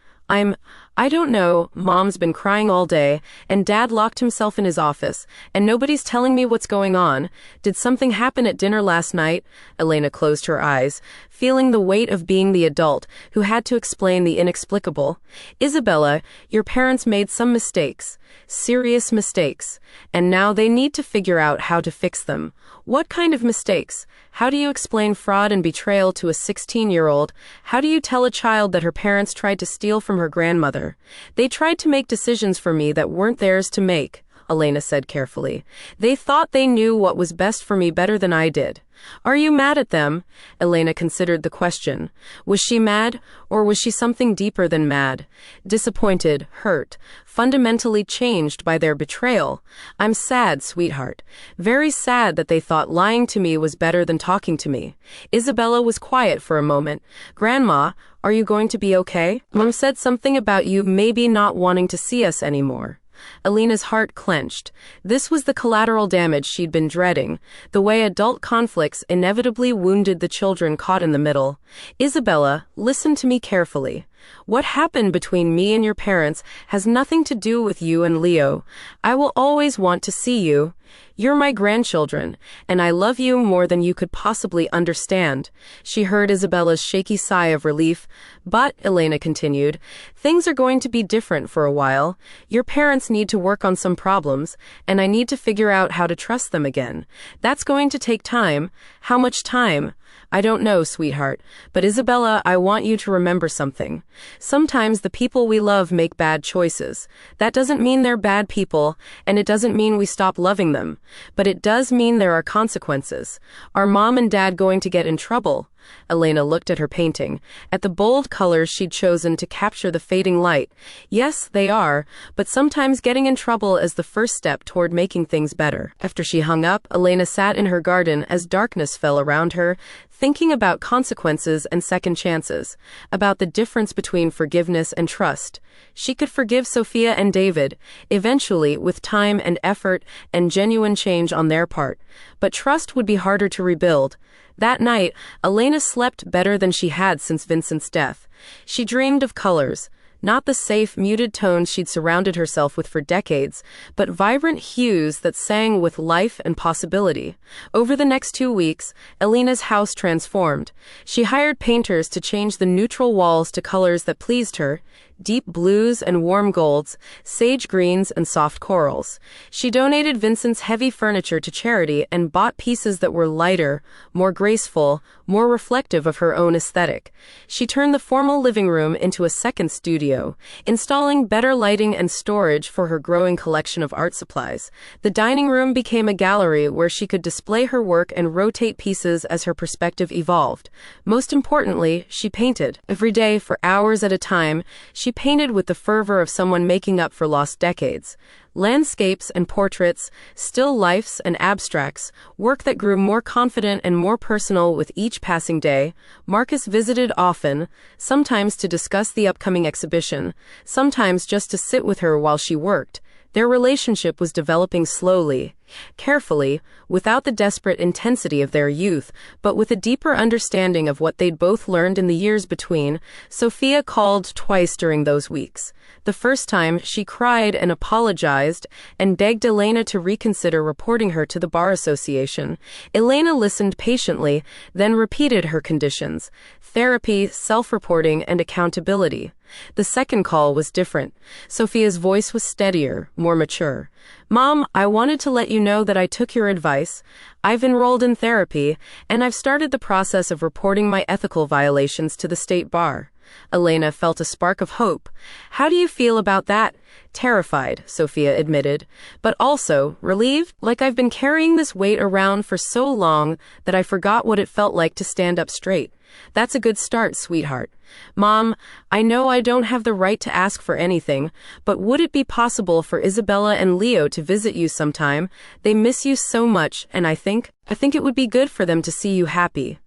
I don't know. Mom's been crying all day, and Dad locked himself in his office, and nobody's telling me what's going on. Did something happen at dinner last night?" Elena closed her eyes, feeling the weight of being the adult who had to explain the inexplicable. "Isabella, your parents made some mistakes, serious mistakes, and now they need to figure out how to fix them." "What kind of mistakes? How do you explain fraud and betrayal to a 16-year-old? How do you tell a child that her parents tried to steal from her grandmother? They tried to make decisions for me that weren't theirs to make," Elena said carefully. "They thought they knew what was best for me better than I did." Are you mad at them? Elena considered the question. Was she mad, or was she something deeper than mad? Disappointed, hurt, fundamentally changed by their betrayal. I'm sad, sweetheart. Very sad that they thought lying to me was better than talking to me. Isabella was quiet for a moment. Grandma, are you going to be okay? Mom said something about you maybe not wanting to see us anymore. Elena's heart clenched. This was the collateral damage she'd been dreading, the way adult conflicts inevitably wounded the children caught in the middle. Isabella, listen to me carefully. What happened between me and your parents has nothing to do with you and Leo. I will always want to see you. You're my grandchildren, and I love you more than you could possibly understand. She heard Isabella's shaky sigh of relief. But, Elena continued, things are going to be different for a while. Your parents need to work on some problems, and I need to figure out how to trust them again. That's going to take time. How much time? I don't know, sweetheart. But Isabella, I want you to remember something. Sometimes the people we love make bad choices. That doesn't mean they're bad people, and it doesn't mean we stop loving them. But it does mean there are consequences. Are Mom and Dad going to get in trouble? Elena looked at her painting, at the bold colors she'd chosen to capture the fading light. Yes, they are, but sometimes getting in trouble is the first step toward making things better. After she hung up, Elena sat in her garden as darkness fell around her, thinking about consequences and second chances, about the difference between forgiveness and trust. She could forgive Sophia and David, eventually with time and effort and genuine change on their part, but trust would be harder to rebuild. That night, Elena slept better than she had since Vincent's death. She dreamed of colors, not the safe, muted tones she'd surrounded herself with for decades, but vibrant hues that sang with life and possibility. Over the next 2 weeks, Elena's house transformed. She hired painters to change the neutral walls to colors that pleased her, deep blues and warm golds, sage greens and soft corals. She donated Vincent's heavy furniture to charity and bought pieces that were lighter, more graceful, more reflective of her own aesthetic. She turned the formal living room into a second studio, installing better lighting and storage for her growing collection of art supplies. The dining room became a gallery where she could display her work and rotate pieces as her perspective evolved. Most importantly, she painted. Every day, for hours at a time, she painted with the fervor of someone making up for lost decades. Landscapes and portraits, still lifes and abstracts, work that grew more confident and more personal with each passing day. Marcus visited often, sometimes to discuss the upcoming exhibition, sometimes just to sit with her while she worked. Their relationship was developing slowly, carefully, without the desperate intensity of their youth, but with a deeper understanding of what they'd both learned in the years between. Sophia called twice during those weeks. The first time, she cried and apologized and begged Elena to reconsider reporting her to the Bar Association. Elena listened patiently, then repeated her conditions: therapy, self-reporting, and accountability. The second call was different. Sophia's voice was steadier, more mature. Mom, I wanted to let you know that I took your advice. I've enrolled in therapy, and I've started the process of reporting my ethical violations to the state bar. Elena felt a spark of hope. How do you feel about that? Terrified, Sophia admitted, but also relieved, like I've been carrying this weight around for so long that I forgot what it felt like to stand up straight. That's a good start, sweetheart. Mom, I know I don't have the right to ask for anything, but would it be possible for Isabella and Leo to visit you sometime? They miss you so much, and I think it would be good for them to see you happy.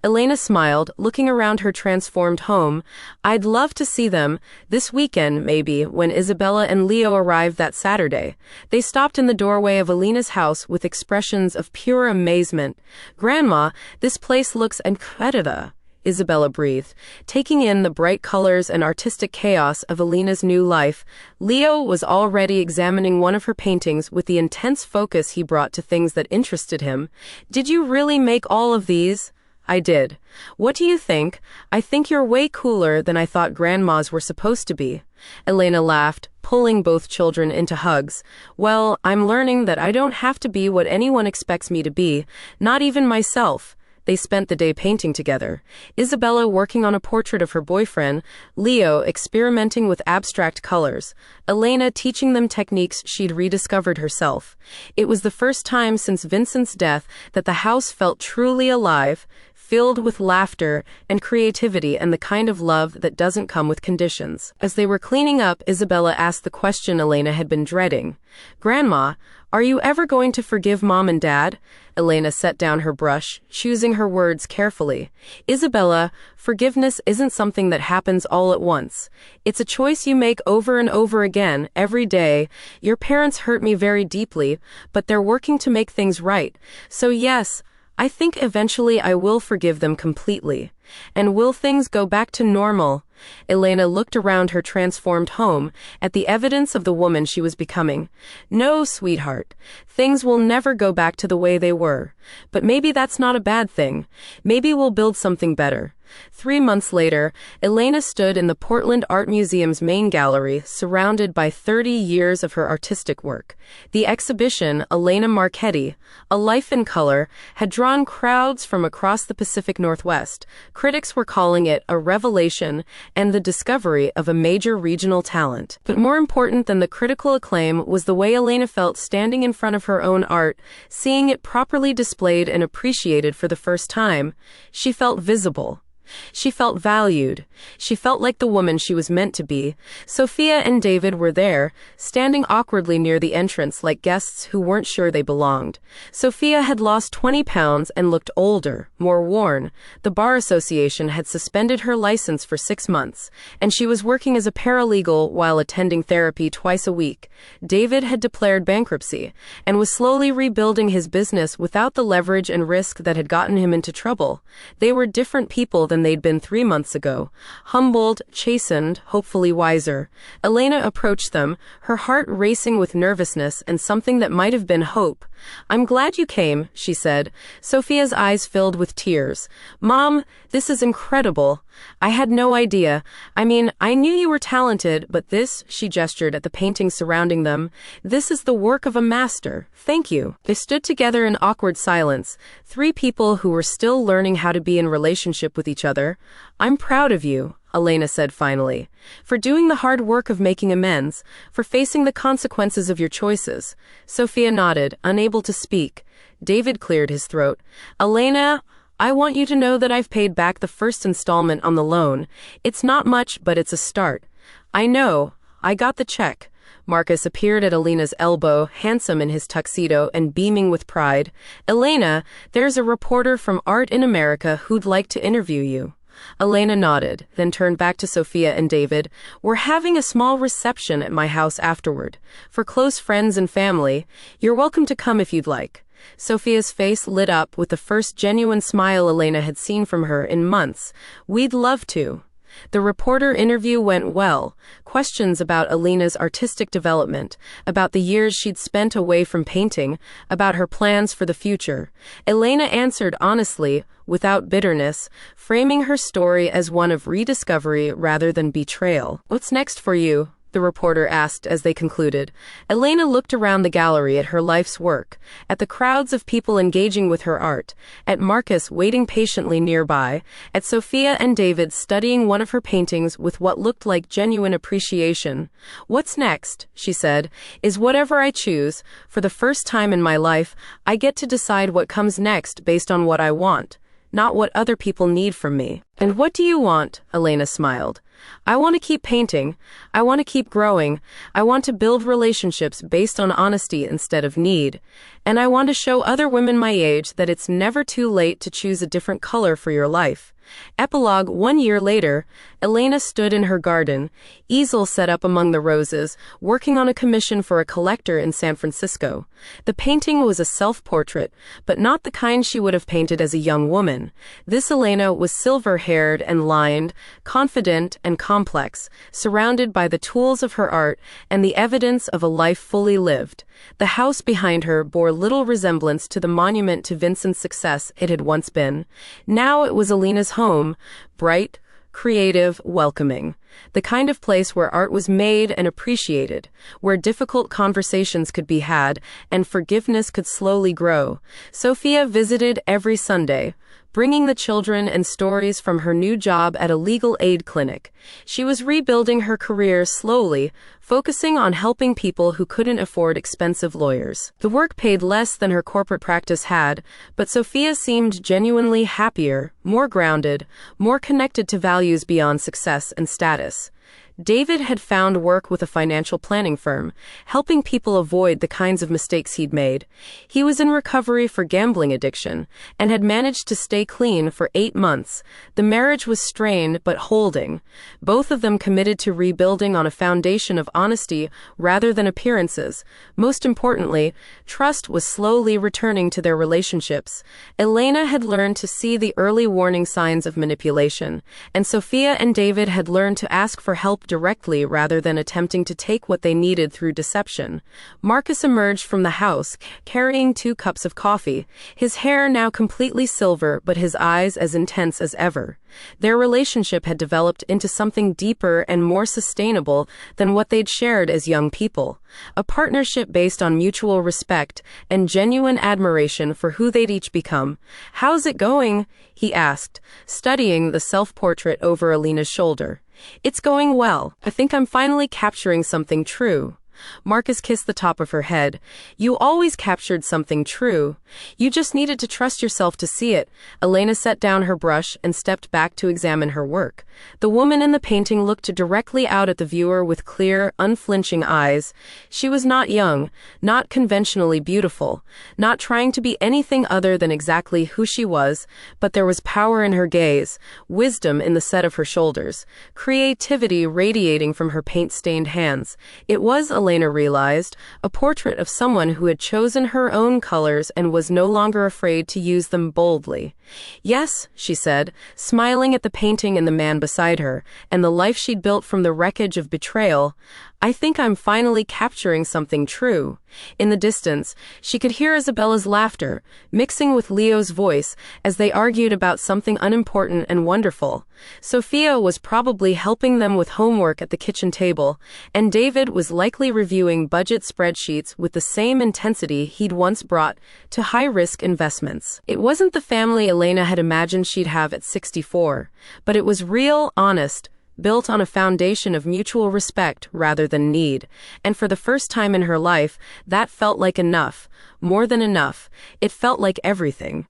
Elena smiled, looking around her transformed home. I'd love to see them, this weekend maybe, when Isabella and Leo arrived that Saturday. They stopped in the doorway of Elena's house with expressions of pure amazement. Grandma, this place looks incredible, Isabella breathed, taking in the bright colors and artistic chaos of Elena's new life. Leo was already examining one of her paintings with the intense focus he brought to things that interested him. Did you really make all of these? I did. What do you think? I think you're way cooler than I thought grandmas were supposed to be. Elena laughed, pulling both children into hugs. Well, I'm learning that I don't have to be what anyone expects me to be, not even myself. They spent the day painting together. Isabella working on a portrait of her boyfriend, Leo experimenting with abstract colors, Elena teaching them techniques she'd rediscovered herself. It was the first time since Vincent's death that the house felt truly alive, filled with laughter and creativity and the kind of love that doesn't come with conditions. As they were cleaning up, Isabella asked the question Elena had been dreading. "Grandma, are you ever going to forgive Mom and Dad?" Elena set down her brush, choosing her words carefully. "Isabella, forgiveness isn't something that happens all at once. It's a choice you make over and over again, every day. Your parents hurt me very deeply, but they're working to make things right. So yes, I think eventually I will forgive them completely. And will things go back to normal?" Elena looked around her transformed home, at the evidence of the woman she was becoming. "No, sweetheart. Things will never go back to the way they were. But maybe that's not a bad thing. Maybe we'll build something better." 3 months later, Elena stood in the Portland Art Museum's main gallery, surrounded by 30 years of her artistic work. The exhibition, Elena Marchetti, A Life in Color, had drawn crowds from across the Pacific Northwest. Critics were calling it a revelation and the discovery of a major regional talent. But more important than the critical acclaim was the way Elena felt standing in front of her own art, seeing it properly displayed and appreciated for the first time. She felt visible. She felt valued. She felt like the woman she was meant to be. Sophia and David were there, standing awkwardly near the entrance like guests who weren't sure they belonged. Sophia had lost 20 pounds and looked older, more worn. The Bar Association had suspended her license for 6 months, and she was working as a paralegal while attending therapy twice a week. David had declared bankruptcy, and was slowly rebuilding his business without the leverage and risk that had gotten him into trouble. They were different people than they'd been 3 months ago. Humbled, chastened, hopefully wiser. Elena approached them, her heart racing with nervousness and something that might have been hope. "I'm glad you came," she said. Sophia's eyes filled with tears. "Mom, this is incredible. I had no idea. I mean, I knew you were talented, but this," she gestured at the painting surrounding them, "this is the work of a master. Thank you." They stood together in awkward silence, 3 people who were still learning how to be in relationship with each other. "I'm proud of you," Elena said finally, "for doing the hard work of making amends, for facing the consequences of your choices." Sophia nodded, unable to speak. David cleared his throat. "Elena, I want you to know that I've paid back the first installment on the loan. It's not much, but it's a start." "I know. I got the check." Marcus appeared at Elena's elbow, handsome in his tuxedo and beaming with pride. "Elena, there's a reporter from Art in America who'd like to interview you." Elena nodded, then turned back to Sophia and David. "We're having a small reception at my house afterward. For close friends and family. You're welcome to come if you'd like." Sophia's face lit up with the first genuine smile Elena had seen from her in months. "We'd love to." The reporter interview went well. Questions about Elena's artistic development, about the years she'd spent away from painting, about her plans for the future. Elena answered honestly, without bitterness, framing her story as one of rediscovery rather than betrayal. "What's next for you?" the reporter asked as they concluded. Elena looked around the gallery at her life's work, at the crowds of people engaging with her art, at Marcus waiting patiently nearby, at Sophia and David studying one of her paintings with what looked like genuine appreciation. "What's next," she said, "is whatever I choose. For the first time in my life, I get to decide what comes next based on what I want, not what other people need from me." "And what do you want?" Elena smiled. "I want to keep painting. I want to keep growing. I want to build relationships based on honesty instead of need. And I want to show other women my age that it's never too late to choose a different color for your life." Epilogue. 1 year later, Elena stood in her garden, easel set up among the roses, working on a commission for a collector in San Francisco. The painting was a self-portrait, but not the kind she would have painted as a young woman. This Elena was silver-haired and lined, confident and complex, surrounded by the tools of her art and the evidence of a life fully lived. The house behind her bore little resemblance to the monument to Vincent's success it had once been. Now it was Elena's home, bright, creative, welcoming. The kind of place where art was made and appreciated, where difficult conversations could be had and forgiveness could slowly grow. Sophia visited every Sunday, bringing the children and stories from her new job at a legal aid clinic. She was rebuilding her career slowly, focusing on helping people who couldn't afford expensive lawyers. The work paid less than her corporate practice had, but Sophia seemed genuinely happier, more grounded, more connected to values beyond success and status. David had found work with a financial planning firm, helping people avoid the kinds of mistakes he'd made. He was in recovery for gambling addiction and had managed to stay clean for 8 months. The marriage was strained but holding. Both of them committed to rebuilding on a foundation of honesty rather than appearances. Most importantly, trust was slowly returning to their relationships. Elena had learned to see the early warning signs of manipulation, and Sophia and David had learned to ask for help directly rather than attempting to take what they needed through deception. Marcus emerged from the house, carrying 2 cups of coffee, his hair now completely silver but his eyes as intense as ever. Their relationship had developed into something deeper and more sustainable than what they'd shared as young people. A partnership based on mutual respect and genuine admiration for who they'd each become. "How's it going?" he asked, studying the self-portrait over Alina's shoulder. "It's going well. I think I'm finally capturing something true." Marcus kissed the top of her head. "You always captured something true. You just needed to trust yourself to see it." Elena set down her brush and stepped back to examine her work. The woman in the painting looked directly out at the viewer with clear, unflinching eyes. She was not young, not conventionally beautiful, not trying to be anything other than exactly who she was, but there was power in her gaze, wisdom in the set of her shoulders, creativity radiating from her paint-stained hands. It was, Elena realized, a portrait of someone who had chosen her own colors and was no longer afraid to use them boldly. "Yes," she said, smiling at the painting and the man beside her, and the life she'd built from the wreckage of betrayal. "I think I'm finally capturing something true." In the distance, she could hear Isabella's laughter, mixing with Leo's voice, as they argued about something unimportant and wonderful. Sophia was probably helping them with homework at the kitchen table, and David was likely reviewing budget spreadsheets with the same intensity he'd once brought to high-risk investments. It wasn't the family Elena had imagined she'd have at 64, but it was real, honest, built on a foundation of mutual respect rather than need. And for the first time in her life, that felt like enough. More than enough. It felt like everything.